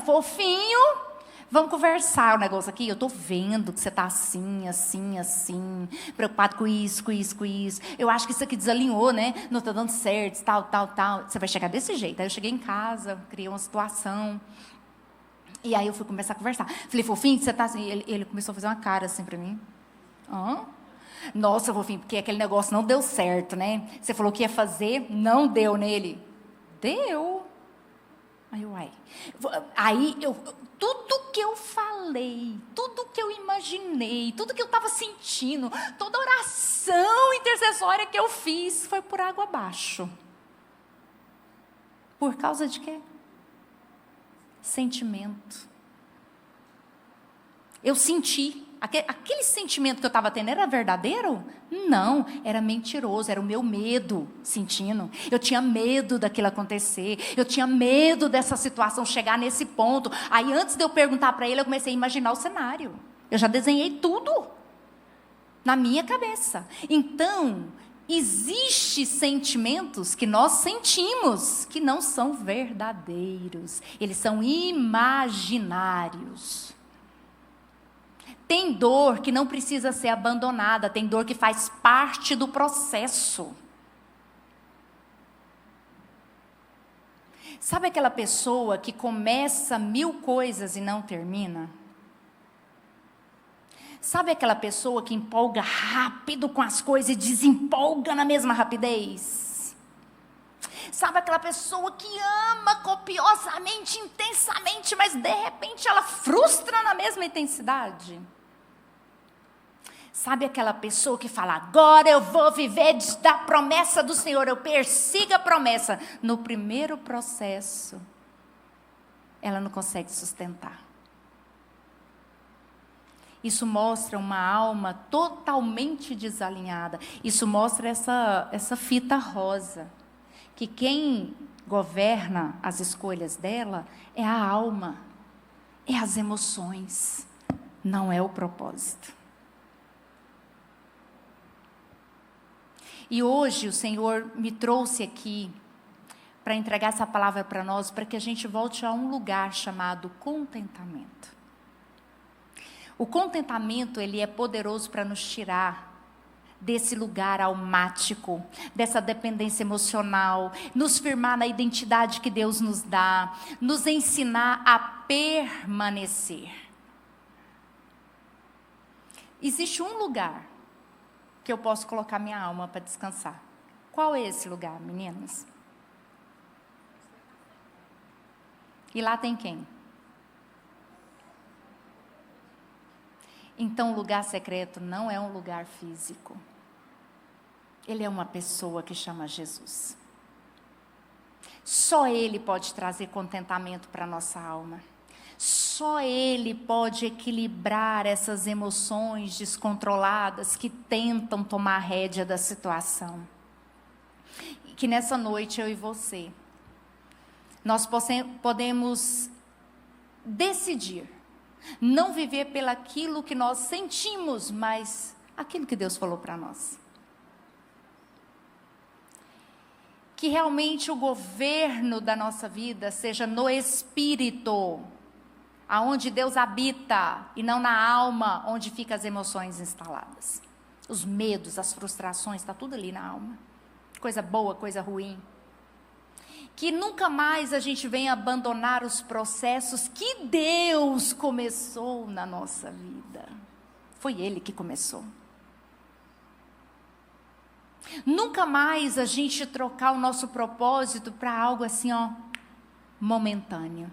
vamos conversar o negócio aqui. Eu estou vendo que você está assim, preocupado com isso. Eu acho que isso aqui desalinhou, né? Não está dando certo, tal. Você vai chegar desse jeito. Aí eu cheguei em casa, criei uma situação. E aí eu fui começar a conversar. Falei, fofinho, você está assim? Ele começou a fazer uma cara assim para mim. Nossa, fofinho, porque aquele negócio não deu certo, né? Você falou que ia fazer, não deu nele. Deu. Aí, tudo que eu falei, tudo que eu imaginei, tudo que eu estava sentindo, toda oração intercessória que eu fiz, foi por água abaixo. Por causa de quê? Sentimento. Eu senti. Aquele sentimento que eu estava tendo era verdadeiro? Não, era mentiroso, era o meu medo sentindo. Eu tinha medo daquilo acontecer, eu tinha medo dessa situação chegar nesse ponto. Aí antes de eu perguntar para ele, eu comecei a imaginar o cenário. Eu já desenhei tudo na minha cabeça. Então, existem sentimentos que nós sentimos que não são verdadeiros, eles são imaginários. Tem dor que não precisa ser abandonada, tem dor que faz parte do processo. Sabe aquela pessoa que começa 1000 coisas e não termina? Sabe aquela pessoa que empolga rápido com as coisas e desempolga na mesma rapidez? Sabe aquela pessoa que ama copiosamente, intensamente, mas de repente ela frustra na mesma intensidade? Sabe aquela pessoa que fala, agora eu vou viver da promessa do Senhor, eu persigo a promessa. No primeiro processo, ela não consegue sustentar. Isso mostra uma alma totalmente desalinhada. Isso mostra essa fita rosa. Que quem governa as escolhas dela é a alma, é as emoções, não é o propósito. E hoje o Senhor me trouxe aqui para entregar essa palavra para nós, para que a gente volte a um lugar chamado contentamento. O contentamento, ele é poderoso para nos tirar desse lugar almático, dessa dependência emocional, nos firmar na identidade que Deus nos dá, nos ensinar a permanecer. Existe um lugar que eu posso colocar minha alma para descansar. Qual é esse lugar, meninas? E lá tem quem? Então, o lugar secreto não é um lugar físico. Ele é uma pessoa que chama Jesus. Só Ele pode trazer contentamento para a nossa alma. Só Ele pode equilibrar essas emoções descontroladas que tentam tomar a rédea da situação. E que nessa noite, eu e você, nós podemos decidir não viver pelaquilo que nós sentimos, mas aquilo que Deus falou para nós. Que realmente o governo da nossa vida seja no Espírito, aonde Deus habita, e não na alma, onde ficam as emoções instaladas. Os medos, as frustrações, está tudo ali na alma. Coisa boa, coisa ruim. Que nunca mais a gente venha abandonar os processos que Deus começou na nossa vida. Foi Ele que começou. Nunca mais a gente trocar o nosso propósito para algo assim, momentâneo.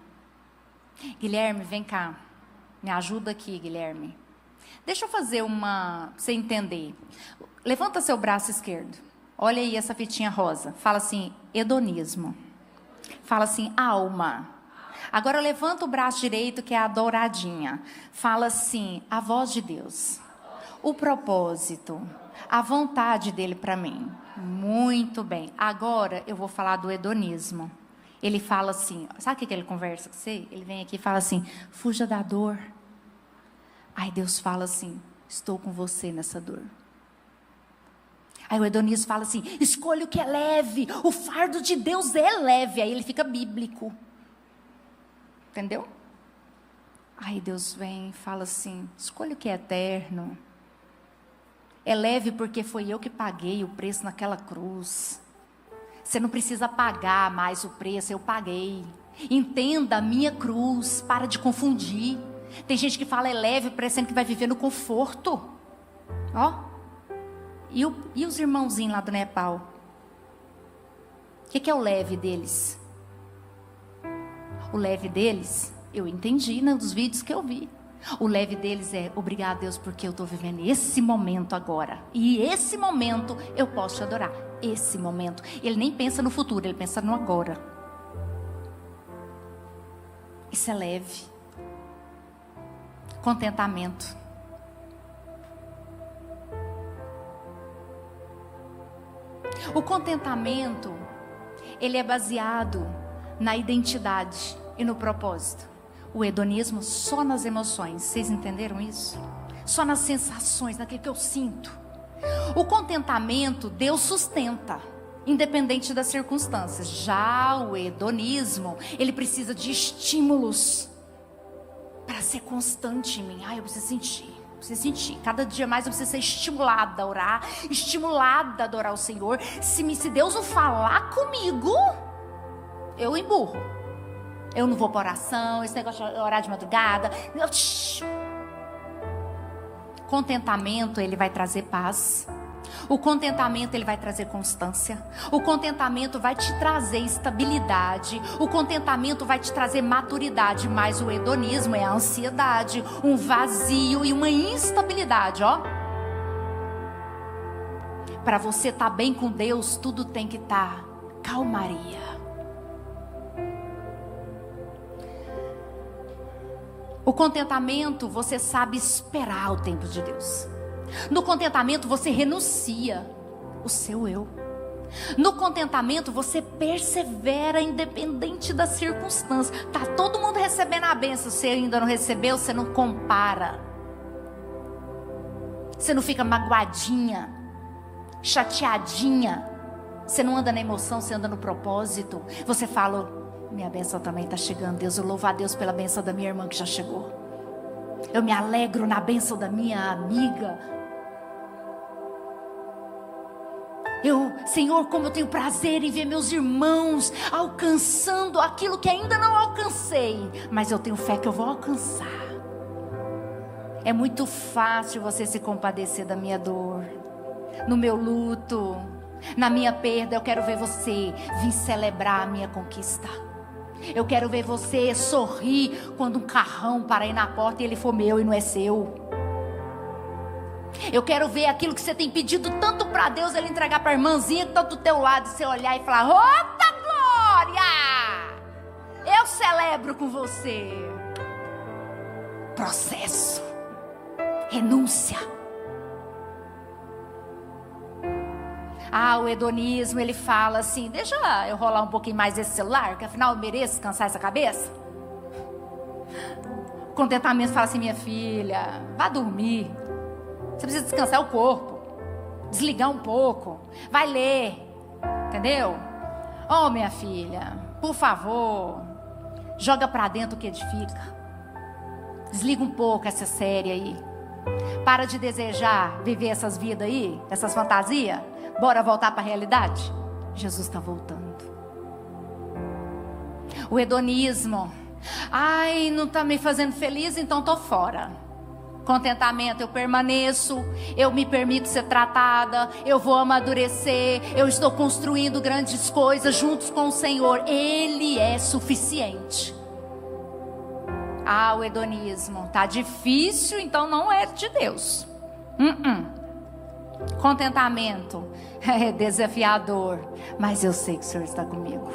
Guilherme, vem cá. Me ajuda aqui, Guilherme. Deixa eu fazer pra você entender. Levanta seu braço esquerdo. Olha aí essa fitinha rosa. Fala assim, hedonismo. Fala assim, alma. Agora levanta o braço direito, que é a douradinha. Fala assim, a voz de Deus. O propósito. A vontade dele para mim. Muito bem. Agora eu vou falar do hedonismo. Ele fala assim, sabe o que ele conversa com você? Ele vem aqui e fala assim, fuja da dor. Aí Deus fala assim, estou com você nessa dor. Aí o hedonismo fala assim, escolha o que é leve, o fardo de Deus é leve. Aí ele fica bíblico. Entendeu? Aí Deus vem e fala assim, escolha o que é eterno. É leve porque foi eu que paguei o preço naquela cruz. Você não precisa pagar mais o preço, eu paguei. Entenda a minha cruz, para de confundir. Tem gente que fala é leve, parecendo que vai viver no conforto. E os irmãozinhos lá do Nepal? O que é o leve deles? O leve deles, eu entendi nos vídeos que eu vi. O leve deles é, obrigado Deus, porque eu estou vivendo esse momento agora. E esse momento eu posso te adorar. Esse momento. Ele nem pensa no futuro, ele pensa no agora. Isso é leve. Contentamento. O contentamento, ele é baseado na identidade e no propósito. O hedonismo só nas emoções. Vocês entenderam isso? Só nas sensações, naquilo que eu sinto. O contentamento, Deus sustenta, independente das circunstâncias. Já o hedonismo, ele precisa de estímulos para ser constante em mim. Eu preciso sentir. Cada dia mais eu preciso ser estimulada a orar, estimulada a adorar o Senhor. Se Deus não falar comigo, eu emburro. Eu não vou para oração, esse negócio de orar de madrugada. Contentamento, ele vai trazer paz. O contentamento, ele vai trazer constância. O contentamento vai te trazer estabilidade. O contentamento vai te trazer maturidade. Mas o hedonismo é a ansiedade, um vazio e uma instabilidade, Para você estar bem com Deus, tudo tem que estar calmaria. O contentamento, você sabe esperar o tempo de Deus. No contentamento, você renuncia o seu eu. No contentamento, você persevera independente da circunstância. Tá todo mundo recebendo a bênção, você ainda não recebeu, você não compara. Você não fica magoadinha, chateadinha. Você não anda na emoção, você anda no propósito. Você fala, minha bênção também está chegando, Deus. Eu louvo a Deus pela bênção da minha irmã que já chegou. Eu me alegro na bênção da minha amiga. Senhor, como eu tenho prazer em ver meus irmãos alcançando aquilo que ainda não alcancei, mas eu tenho fé que eu vou alcançar. É muito fácil você se compadecer da minha dor, no meu luto, na minha perda. Eu quero ver você vir celebrar a minha conquista. Eu quero ver você sorrir quando um carrão parar aí na porta e ele for meu e não é seu. Eu quero ver aquilo que você tem pedido tanto para Deus, ele entregar para a irmãzinha que está do teu lado, e você olhar e falar, outra glória! Eu celebro com você. Processo. Renúncia. O hedonismo, ele fala assim, deixa eu rolar um pouquinho mais esse celular, que afinal eu mereço descansar essa cabeça. O contentamento fala assim, minha filha, vá dormir. Você precisa descansar o corpo, desligar um pouco, vai ler, entendeu? Minha filha, por favor, joga para dentro o que edifica. Desliga um pouco essa série aí. Para de desejar viver essas vidas aí, essas fantasias. Bora voltar para a realidade? Jesus está voltando. O hedonismo. Ai, não está me fazendo feliz, então estou fora. Contentamento, eu permaneço, eu me permito ser tratada, eu vou amadurecer, eu estou construindo grandes coisas juntos com o Senhor. Ele é suficiente. O hedonismo, tá difícil, então não é de Deus. Contentamento, é desafiador, mas eu sei que o Senhor está comigo.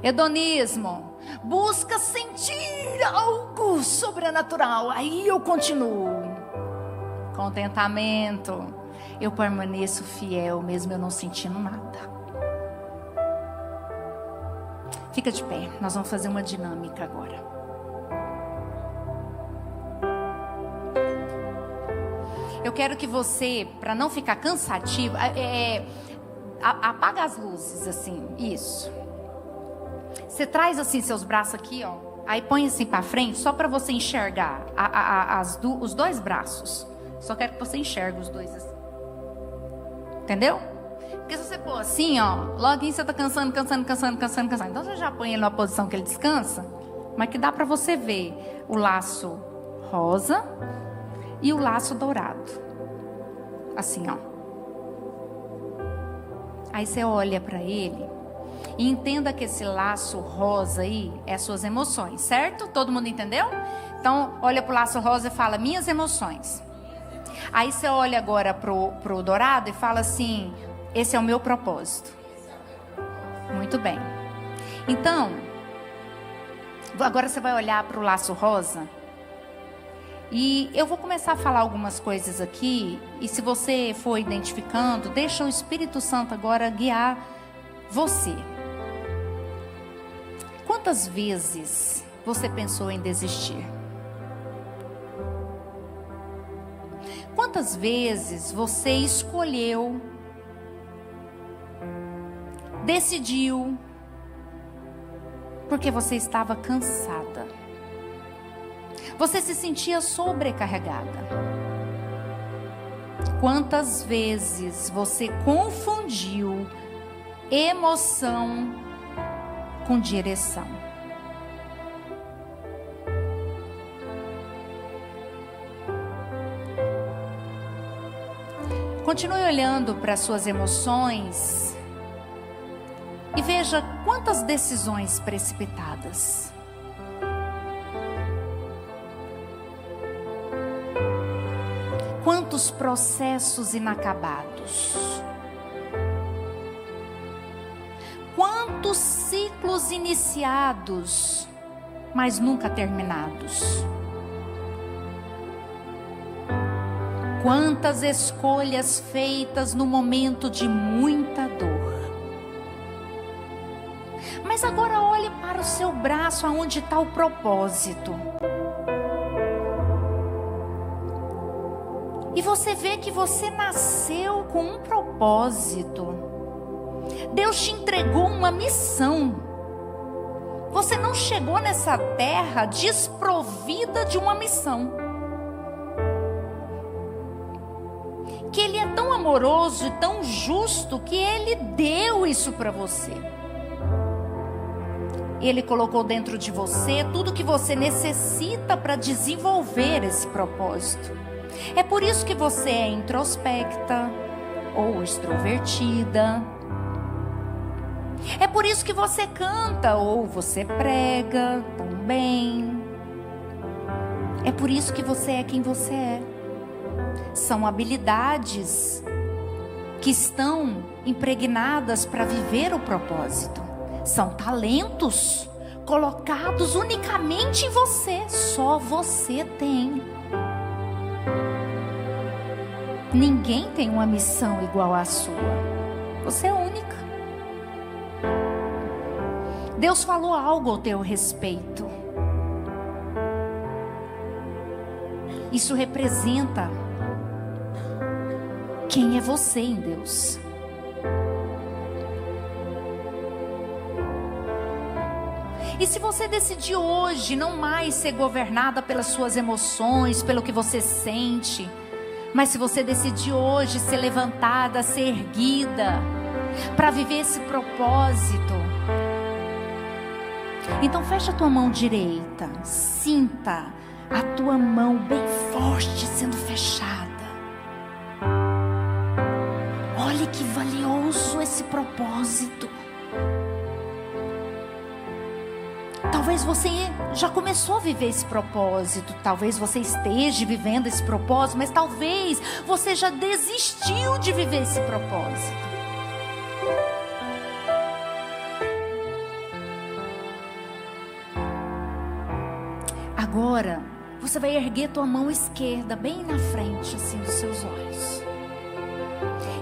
Hedonismo, busca sentir algo sobrenatural, aí eu continuo. Contentamento, eu permaneço fiel, mesmo eu não sentindo nada. Fica de pé, nós vamos fazer uma dinâmica agora. Eu quero que você, para não ficar cansativo, apaga as luzes, assim, isso. Você traz assim seus braços aqui, ó. Aí põe assim para frente, só para você enxergar os dois braços. Só quero que você enxergue os dois assim. Entendeu? Porque se você pôr assim, ó, logo você tá cansando. Então você já põe ele numa posição que ele descansa, mas que dá para você ver o laço rosa e o laço dourado. Assim, ó. Aí você olha para ele e entenda que esse laço rosa aí é as suas emoções, certo? Todo mundo entendeu? Então, olha pro laço rosa e fala, minhas emoções. Aí você olha agora pro dourado e fala assim, esse é o meu propósito. Muito bem. Então, agora você vai olhar pro laço rosa. E eu vou começar a falar algumas coisas aqui. E se você for identificando, deixa o Espírito Santo agora guiar você. Quantas vezes você pensou em desistir? Quantas vezes você escolheu, decidiu, porque você estava cansada? Você se sentia sobrecarregada? Quantas vezes você confundiu emoção com direção? Continue olhando para suas emoções e veja quantas decisões precipitadas. Quantos processos inacabados. Quantos ciclos iniciados, mas nunca terminados. Quantas escolhas feitas no momento de muita dor. Mas agora olhe para o seu braço, aonde está o propósito. E você vê que você nasceu com um propósito. Deus te entregou uma missão. Você não chegou nessa terra desprovida de uma missão. Que Ele é tão amoroso e tão justo que Ele deu isso para você. Ele colocou dentro de você tudo que você necessita para desenvolver esse propósito. É por isso que você é introspecta ou extrovertida. É por isso que você canta ou você prega também. É por isso que você é quem você é. São habilidades que estão impregnadas para viver o propósito. São talentos colocados unicamente em você. Só você tem. Ninguém tem uma missão igual à sua. Você é única. Deus falou algo ao teu respeito. Isso representa quem é você em Deus. E se você decidir hoje não mais ser governada pelas suas emoções, pelo que você sente, mas se você decidir hoje ser levantada, ser erguida, para viver esse propósito, então fecha a tua mão direita, sinta a tua mão bem forte sendo fechada. Olha que valioso esse propósito. Talvez você já começou a viver esse propósito, talvez você esteja vivendo esse propósito, mas talvez você já desistiu de viver esse propósito. Agora, você vai erguer tua mão esquerda bem na frente, assim, dos seus olhos.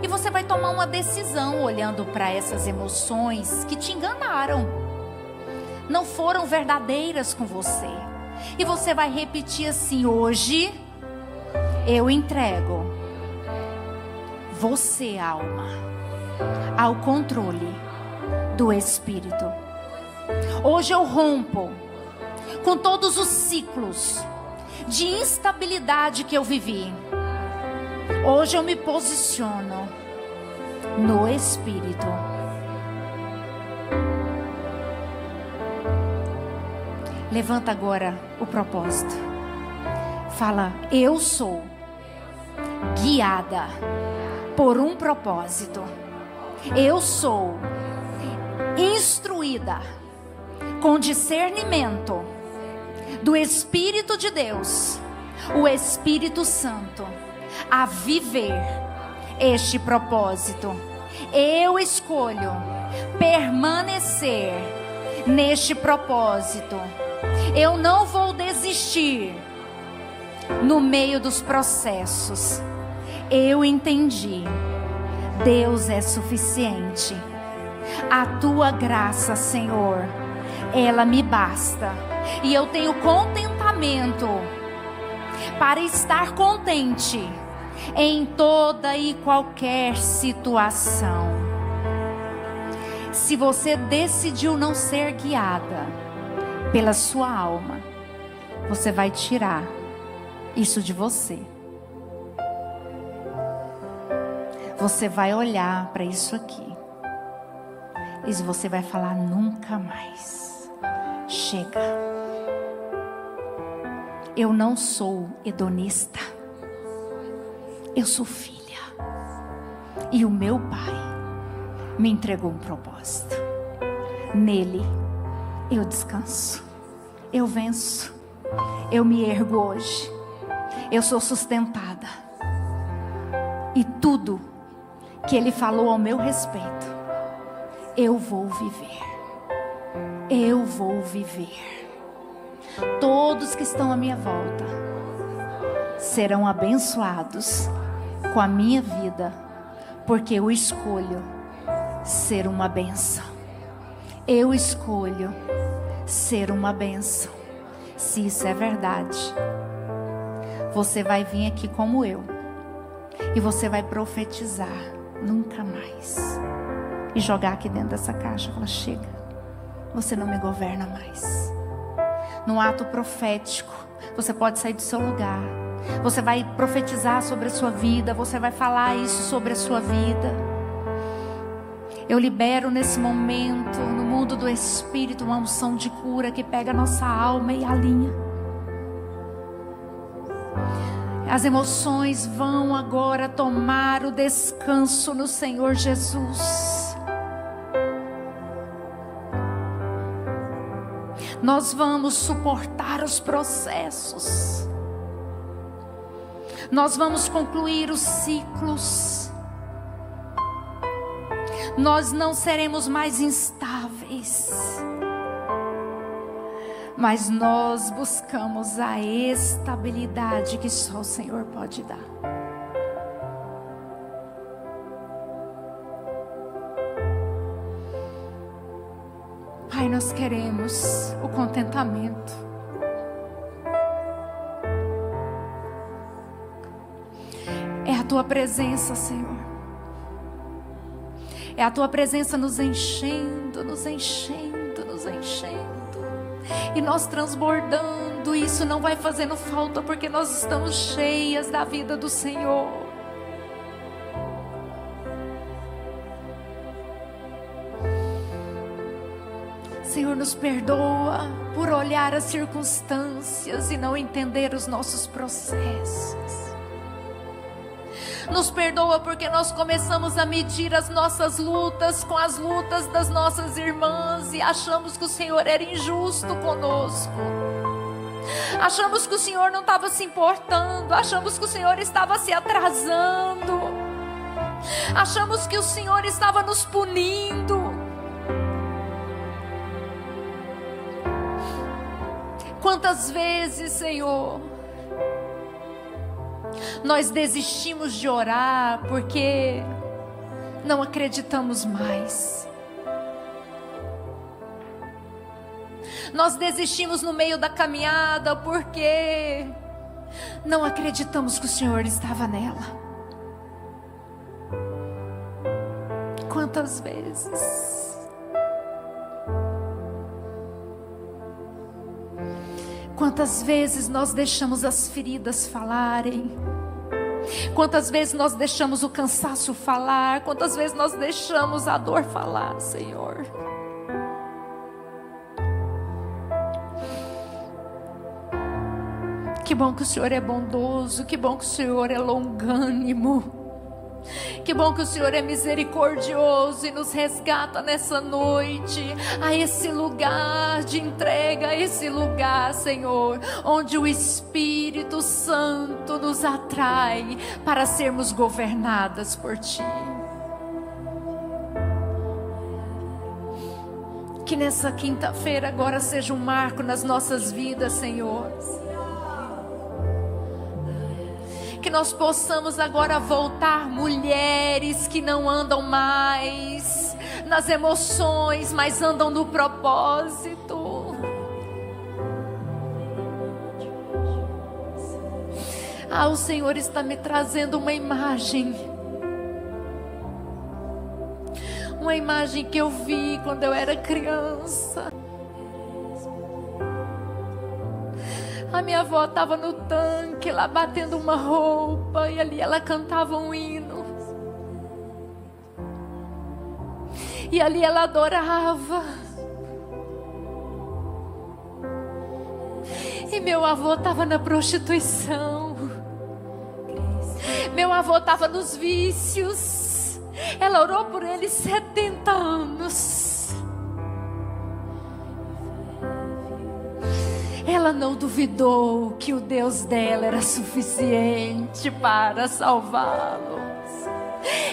E você vai tomar uma decisão olhando para essas emoções que te enganaram, não foram verdadeiras com você. E você vai repetir assim: hoje eu entrego você, alma, ao controle do Espírito. Hoje eu rompo com todos os ciclos de instabilidade que eu vivi. Hoje eu me posiciono no Espírito. Levanta agora o propósito. Fala: eu sou guiada por um propósito. Eu sou instruída com discernimento do Espírito de Deus, o Espírito Santo, a viver este propósito. Eu escolho permanecer neste propósito. Eu não vou desistir no meio dos processos. Eu entendi. Deus é suficiente. A tua graça, Senhor, ela me basta. E eu tenho contentamento para estar contente em toda e qualquer situação. Se você decidiu não ser guiada pela sua alma, você vai tirar isso de você. Você vai olhar para isso aqui e você vai falar: nunca mais. Chega. Eu não sou hedonista. Eu sou filha. E o meu pai me entregou um propósito. Nele eu descanso. Eu venço. Eu me ergo hoje. Eu sou sustentada. E tudo que ele falou ao meu respeito, eu vou viver. Eu vou viver. Todos que estão à minha volta serão abençoados com a minha vida, porque eu escolho ser uma bênção. Eu escolho ser uma bênção. Se isso é verdade, você vai vir aqui como eu e você vai profetizar: nunca mais. E jogar aqui dentro dessa caixa. Fala: chega, você não me governa mais. Num ato profético, você pode sair do seu lugar. Você vai profetizar sobre a sua vida. Você vai falar isso sobre a sua vida. Eu libero nesse momento, no mundo do Espírito, uma unção de cura que pega a nossa alma e alinha. As emoções vão agora tomar o descanso no Senhor Jesus. Nós vamos suportar os processos. Nós vamos concluir os ciclos. Nós não seremos mais instáveis. Mas nós buscamos a estabilidade que só o Senhor pode dar. Pai, nós queremos o contentamento. É a Tua presença, Senhor. É a Tua presença nos enchendo, nos enchendo, nos enchendo. E nós transbordando, isso não vai fazendo falta, porque nós estamos cheias da vida do Senhor. Senhor, nos perdoa por olhar as circunstâncias e não entender os nossos processos. Nos perdoa porque nós começamos a medir as nossas lutas com as lutas das nossas irmãs e achamos que o Senhor era injusto conosco. Achamos que o Senhor não estava se importando, achamos que o Senhor estava se atrasando, achamos que o Senhor estava nos punindo. Quantas vezes, Senhor, nós desistimos de orar porque não acreditamos mais. Nós desistimos no meio da caminhada porque não acreditamos que o Senhor estava nela. Quantas vezes? Quantas vezes nós deixamos as feridas falarem? Quantas vezes nós deixamos o cansaço falar? Quantas vezes nós deixamos a dor falar, Senhor? Que bom que o Senhor é bondoso, que bom que o Senhor é longânimo. Que bom que o Senhor é misericordioso e nos resgata nessa noite a esse lugar de entrega, a esse lugar, Senhor, onde o Espírito Santo nos atrai para sermos governadas por Ti. Que nessa quinta-feira agora seja um marco nas nossas vidas, Senhor. Que nós possamos agora voltar mulheres que não andam mais nas emoções, mas andam no propósito. O Senhor está me trazendo uma imagem que eu vi quando eu era criança. A minha avó estava no tanque, lá batendo uma roupa, e ali ela cantava um hino. E ali ela adorava. E meu avô estava na prostituição. Meu avô estava nos vícios. Ela orou por ele 70 anos. Ela não duvidou que o Deus dela era suficiente para salvá-lo.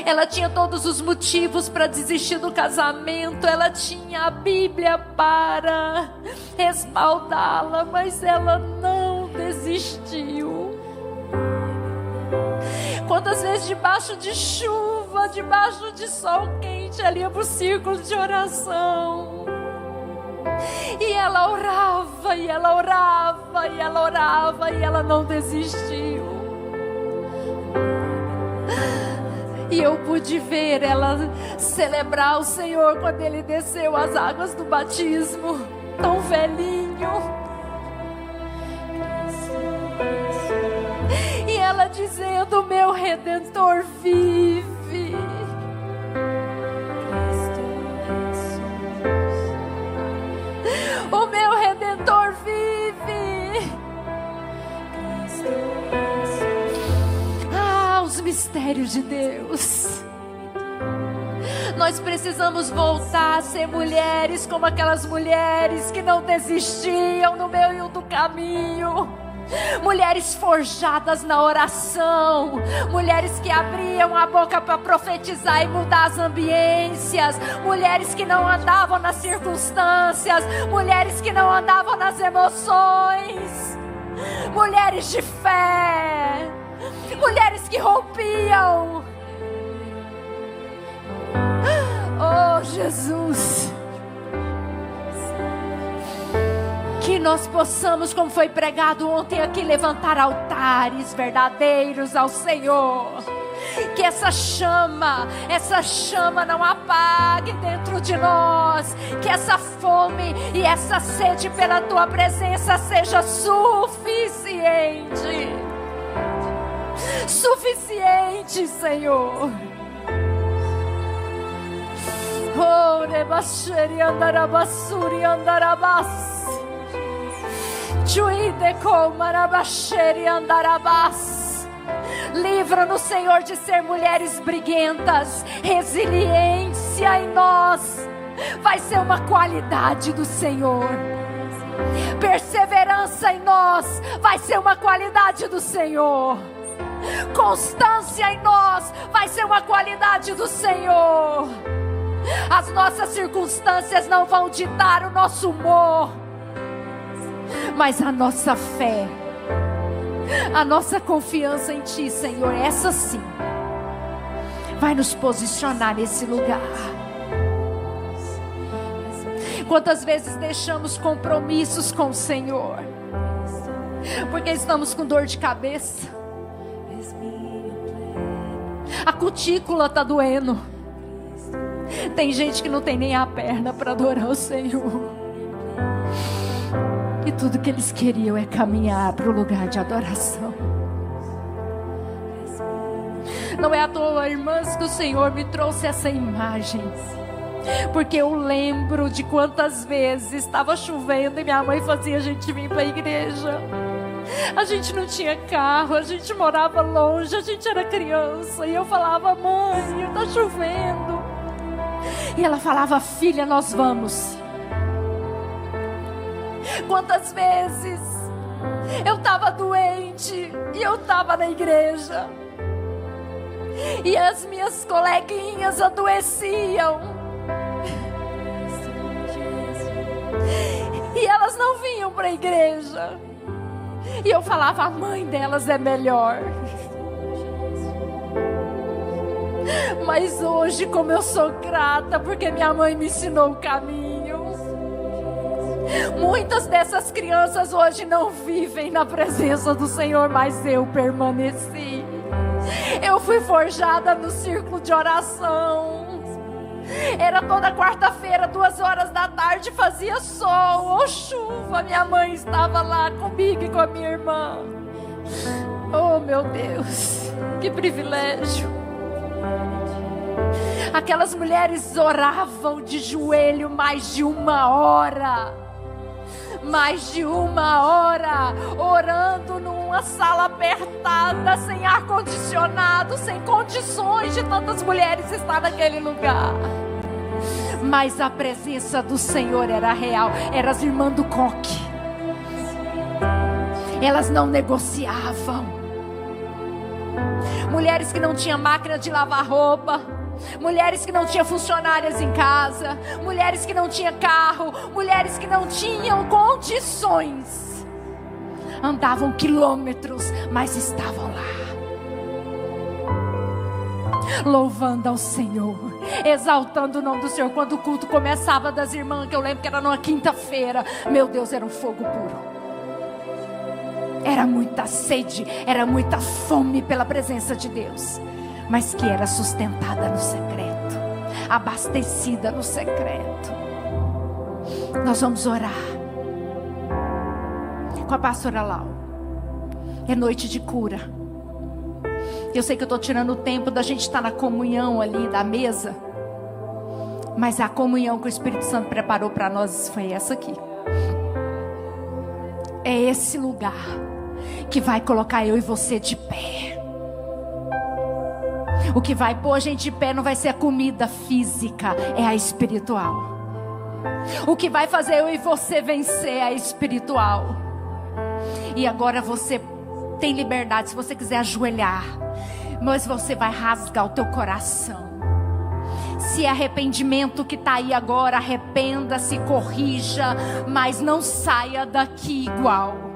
Ela tinha todos os motivos para desistir do casamento. Ela tinha a Bíblia para respaldá-la, mas ela não desistiu. Quantas vezes debaixo de chuva, debaixo de sol quente, ela ia para o círculo de oração. E ela orava, e ela orava, e ela orava, e ela não desistiu. E eu pude ver ela celebrar o Senhor quando Ele desceu as águas do batismo, tão velhinho. E ela dizendo: meu Redentor vive. O meu Redentor vive. Os mistérios de Deus. Nós precisamos voltar a ser mulheres como aquelas mulheres que não desistiam no meio do caminho. Mulheres forjadas na oração, mulheres que abriam a boca para profetizar e mudar as ambiências, mulheres que não andavam nas circunstâncias, mulheres que não andavam nas emoções, mulheres de fé, mulheres que rompiam. Oh, Jesus, que nós possamos, como foi pregado ontem aqui, levantar altares verdadeiros ao Senhor. Que essa chama não apague dentro de nós. Que essa fome e essa sede pela tua presença seja suficiente. Suficiente, Senhor. Oh, rebasheri andarabasuri andarabas. Juide comarabasheri andarabas. Livra-nos, Senhor, de ser mulheres briguentas. Resiliência em nós vai ser uma qualidade do Senhor. Perseverança em nós vai ser uma qualidade do Senhor. Constância em nós vai ser uma qualidade do Senhor. As nossas circunstâncias não vão ditar o nosso humor, mas a nossa fé, a nossa confiança em Ti, Senhor, essa sim vai nos posicionar nesse lugar. Quantas vezes deixamos compromissos com o Senhor porque estamos com dor de cabeça, a cutícula está doendo. Tem gente que não tem nem a perna para adorar o Senhor, e tudo que eles queriam é caminhar para o lugar de adoração. Não é à toa, irmãs, que o Senhor me trouxe essa imagem, porque eu lembro de quantas vezes estava chovendo e minha mãe fazia a gente vir para a igreja. A gente não tinha carro, a gente morava longe, a gente era criança, e eu falava: mãe, está chovendo. E ela falava: filha, nós vamos. Quantas vezes eu estava doente e eu estava na igreja, e as minhas coleguinhas adoeciam, e elas não vinham para a igreja, e eu falava: a mãe delas é melhor. Mas hoje, como eu sou grata, porque minha mãe me ensinou o caminho. Muitas dessas crianças hoje não vivem na presença do Senhor, mas eu permaneci. Eu fui forjada no círculo de oração. Era toda quarta-feira, 2h da tarde, fazia sol ou chuva, minha mãe estava lá comigo e com a minha irmã. Oh, meu Deus, que privilégio. Aquelas mulheres oravam de joelho mais de 1 hora. Mais de 1 hora, orando numa sala apertada, sem ar-condicionado, sem condições de tantas mulheres estar naquele lugar. Mas a presença do Senhor era real. Eram as irmãs do coque. Elas não negociavam. Mulheres que não tinham máquina de lavar roupa, mulheres que não tinham funcionárias em casa, mulheres que não tinham carro, mulheres que não tinham condições, andavam quilômetros, mas estavam lá, louvando ao Senhor, exaltando o nome do Senhor. Quando o culto começava das irmãs, que eu lembro que era numa quinta-feira, meu Deus, era um fogo puro. Era muita sede, era muita fome pela presença de Deus, mas que era sustentada no secreto, abastecida no secreto. Nós vamos orar com a pastora Lau. É noite de cura. Eu sei que eu estou tirando o tempo da gente estar na comunhão ali da mesa, mas a comunhão que o Espírito Santo preparou para nós foi essa aqui. É esse lugar que vai colocar eu e você de pé. O que vai pôr a gente de pé não vai ser a comida física, é a espiritual. O que vai fazer eu e você vencer é a espiritual. E agora você tem liberdade, se você quiser ajoelhar, mas você vai rasgar o teu coração. Se é arrependimento que está aí agora, arrependa-se, corrija, mas não saia daqui igual.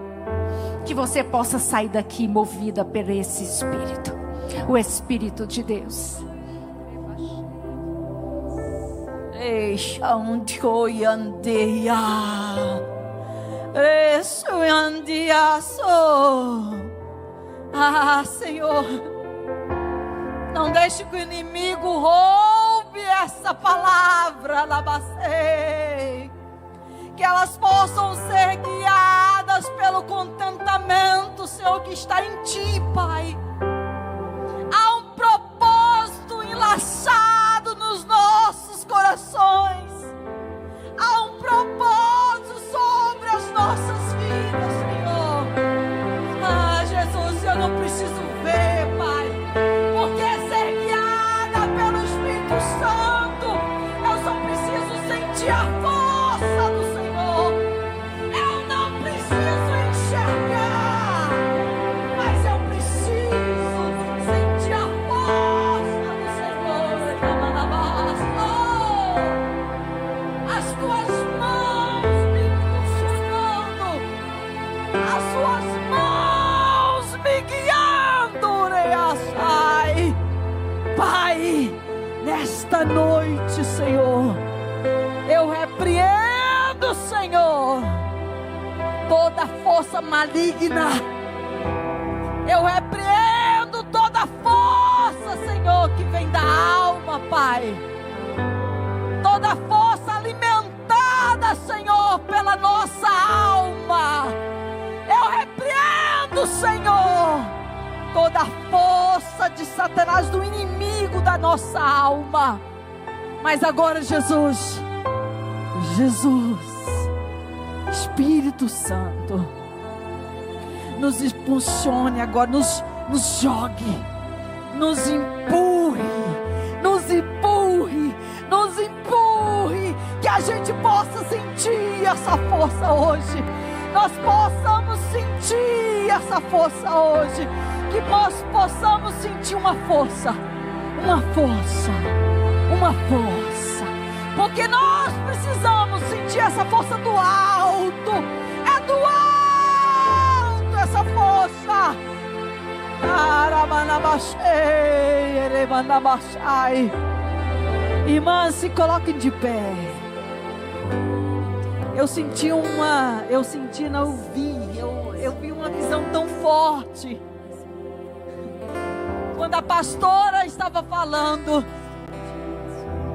Que você possa sair daqui movida por esse Espírito, o Espírito de Deus. Ah, Senhor, Não deixe que o inimigo roube essa palavra, Labacei. Que elas possam ser guiadas pelo contentamento, Senhor, que está em Ti, Pai. Há um propósito enlaçado nos nossos corações. Há um propósito sobre as nossas vidas, Senhor. Ah, Jesus, eu não preciso ver, Pai, porque ser guiada pelo Espírito Santo, eu só preciso sentir a força do Senhor. Eu não preciso enxergar, mas eu preciso sentir a força do Senhor. As tuas mãos me impulsionando, as suas mãos me guiando, Reachai. Pai, nesta noite, Senhor, eu repreendo, Senhor, toda força maligna. Eu repreendo toda força, Senhor, que vem da alma, Pai. Toda força alimentada, Senhor, pela nossa alma. Eu repreendo, Senhor, toda a força de Satanás, do inimigo da nossa alma. Mas agora, Jesus, Espírito Santo, nos impulsione agora, nos jogue, nos empurre, que a gente possa sentir essa força hoje. Nós possamos sentir essa força hoje, que nós possamos sentir uma força, porque nós precisamos sentir essa força do alto. É do alto essa força. Irmãs, se coloquem de pé. Eu vi uma visão tão forte. Quando a pastora estava falando,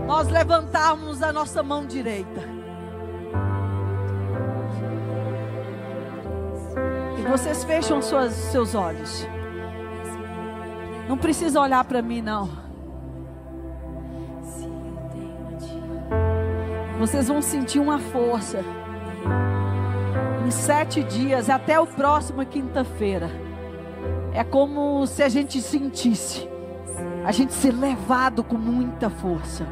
nós levantamos a nossa mão direita. E vocês fecham seus olhos. Não precisa olhar para mim, não. Vocês vão sentir uma força. Em 7 dias, até o próximo quinta-feira. É como se a gente sentisse, a gente ser levado com muita força.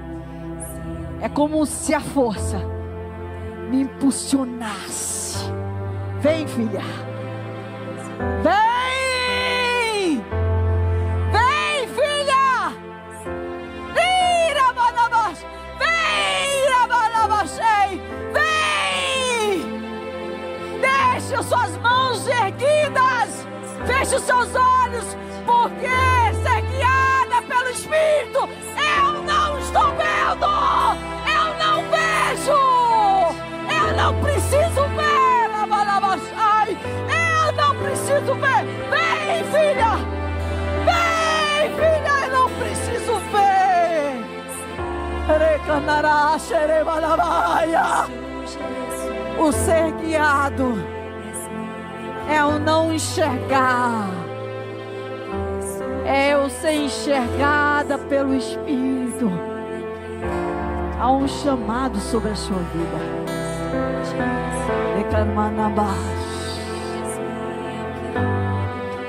É como se a força me impulsionasse. Vem, filha. Vem! Vem, filha! Vem! Deixe as suas mãos erguidas. Feche os seus olhos, porque ser guiada pelo Espírito, eu não estou vendo, eu não vejo, eu não preciso ver, eu não preciso ver. Vem, filha, eu não preciso ver. O ser guiado é o não enxergar, é eu ser enxergada pelo Espírito. Há um chamado sobre a sua vida.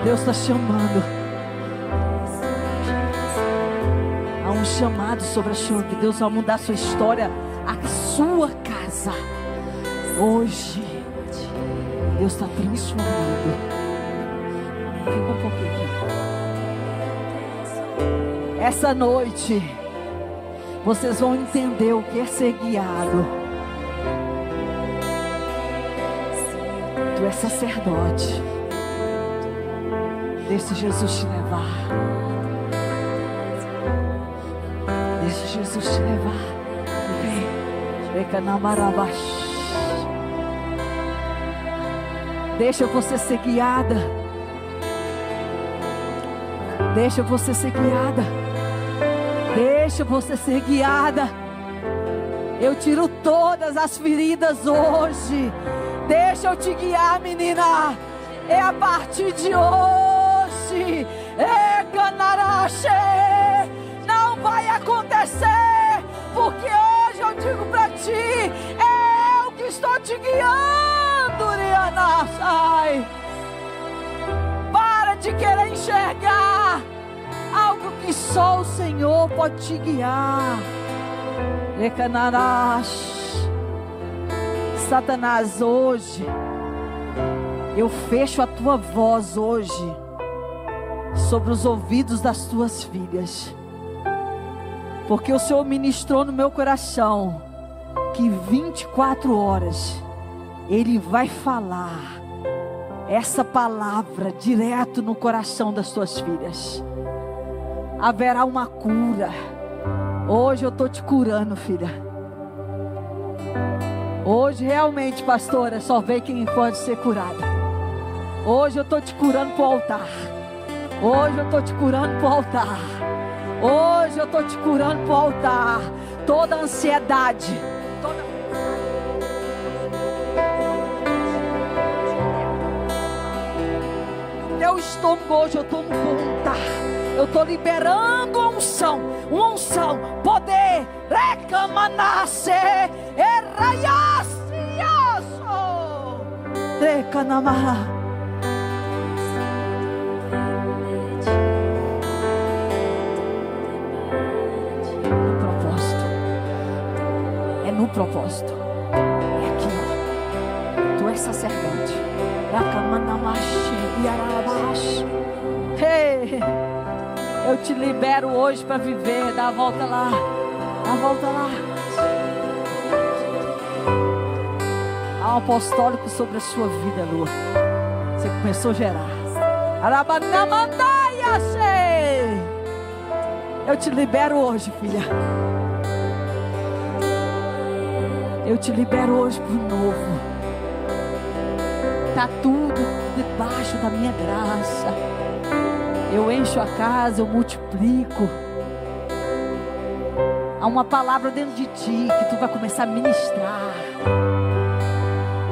Deus está chamando. Há um chamado sobre a sua vida. Deus vai mudar a sua história, a sua casa. Hoje Deus está transformando. Fica um pouquinho. Essa noite vocês vão entender o que é ser guiado. Tu és sacerdote. Deixa Jesus te levar. Deixa Jesus te levar. Vem. Deixa você ser guiada. Deixa você ser guiada. Deixa você ser guiada. Eu tiro todas as feridas hoje. Deixa eu te guiar, menina. É a partir de hoje. Não vai acontecer, porque hoje eu digo pra ti, é eu que estou te guiando, Rihanna. Sai. Para de querer enxergar algo que só o Senhor pode te guiar. Satanás, hoje eu fecho a tua voz hoje sobre os ouvidos das tuas filhas, porque o Senhor ministrou no meu coração que 24 horas Ele vai falar essa palavra direto no coração das tuas filhas. Haverá uma cura. Hoje eu estou te curando, filha. Hoje realmente, pastora, só vê quem pode ser curada. Hoje eu estou te curando para o altar. Hoje eu estou te curando para o altar. Hoje eu estou te curando para o altar. Toda ansiedade, teu estômago hoje eu estou no altar. Eu estou liberando uma unção, poder, recamanasse, erraiaciaço, recanamá. No propósito, é aqui, ó. Tu és sacerdote. Hey, eu te libero hoje para viver. Dá a volta lá, dá a volta lá. Há um apostólico sobre a sua vida, Lua. Você começou a gerar. Eu te libero hoje, filha. Eu te libero hoje para o novo. Está tudo debaixo da minha graça. Eu encho a casa, eu multiplico. Há uma palavra dentro de ti que tu vai começar a ministrar.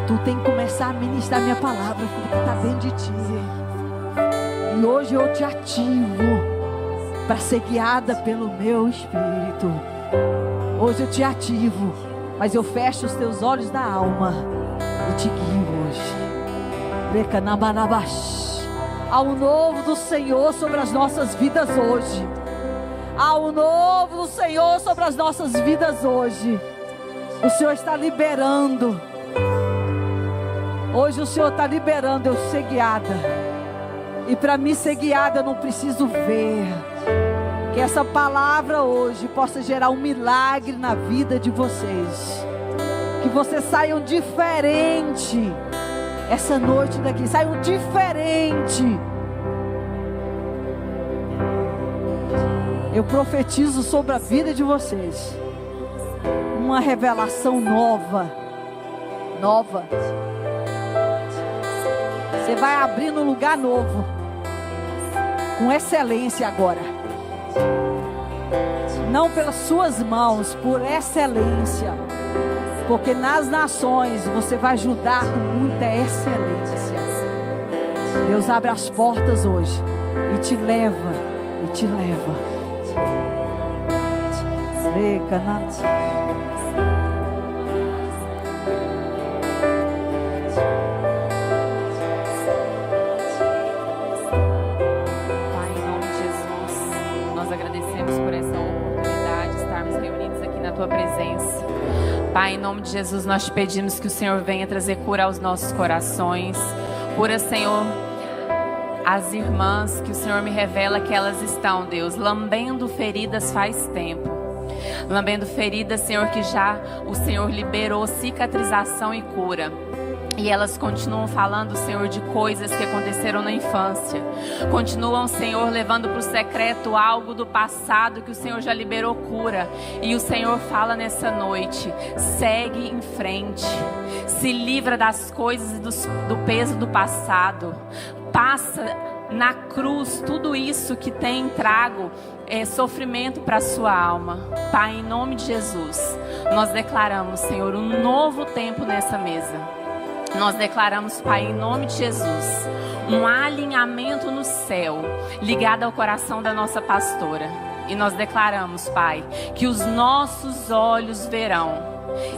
Tu tem que começar a ministrar a minha palavra, filho, que está dentro de ti. E hoje eu te ativo para ser guiada pelo meu Espírito. Hoje eu te ativo. Mas eu fecho os teus olhos da alma e te guio hoje. Há um novo do Senhor sobre as nossas vidas hoje. Há um novo do Senhor sobre as nossas vidas hoje. O Senhor está liberando. Hoje o Senhor está liberando eu ser guiada. E para mim ser guiada eu não preciso ver. Que essa palavra hoje possa gerar um milagre na vida de vocês. Que vocês saiam diferente essa noite daqui. Saiam diferente. Eu profetizo sobre a vida de vocês uma revelação nova. Nova. Você vai abrir num lugar novo. Com excelência agora. Não pelas suas mãos, por excelência. Porque nas nações você vai ajudar com muita excelência. Deus abre as portas hoje e te leva, e te leva. Tua presença. Pai, em nome de Jesus, nós te pedimos que o Senhor venha trazer cura aos nossos corações. Cura, Senhor, as irmãs que o Senhor me revela que elas estão, Deus, lambendo feridas faz tempo. Lambendo feridas, Senhor, que já o Senhor liberou cicatrização e cura. E elas continuam falando, Senhor, de coisas que aconteceram na infância. Continuam, Senhor, levando para o secreto algo do passado que o Senhor já liberou cura. E o Senhor fala nessa noite: segue em frente. Se livra das coisas e do peso do passado. na cruz tudo isso que tem trago sofrimento para a sua alma. Pai, em nome de Jesus, nós declaramos, Senhor, um novo tempo nessa mesa. Nós declaramos, Pai, em nome de Jesus, um alinhamento no céu, ligado ao coração da nossa pastora. E nós declaramos, Pai, que os nossos olhos verão,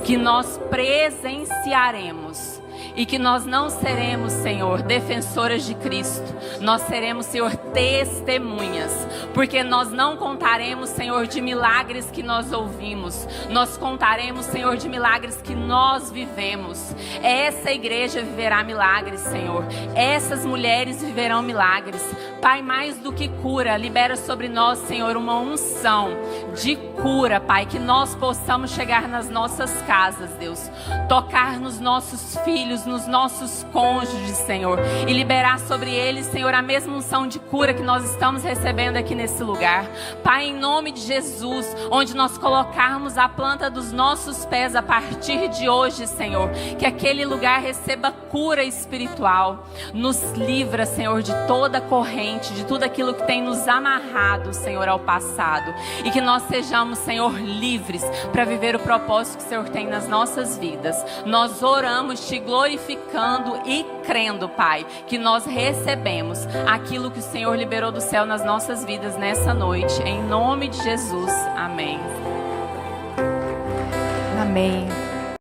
que nós presenciaremos, e que nós não seremos, Senhor, defensoras de Cristo. Nós seremos, Senhor, testemunhas. Porque nós não contaremos, Senhor, de milagres que nós ouvimos. Nós contaremos, Senhor, de milagres que nós vivemos. Essa igreja viverá milagres, Senhor. Essas mulheres viverão milagres. Pai, mais do que cura, libera sobre nós, Senhor, uma unção de cura, Pai. Que nós possamos chegar nas nossas casas, Deus. Tocar nos nossos filhos, nos nossos cônjuges, Senhor, e liberar sobre eles, Senhor, a mesma unção de cura que nós estamos recebendo aqui nesse lugar. Pai, em nome de Jesus, onde nós colocarmos a planta dos nossos pés a partir de hoje, Senhor, que aquele lugar receba cura espiritual. Nos livra, Senhor, de toda corrente, de tudo aquilo que tem nos amarrado, Senhor, ao passado, e que nós sejamos, Senhor, livres para viver o propósito que o Senhor tem nas nossas vidas. Nós oramos, te glorificando e crendo, Pai, que nós recebemos aquilo que o Senhor liberou do céu nas nossas vidas nessa noite. Em nome de Jesus. Amém. Amém.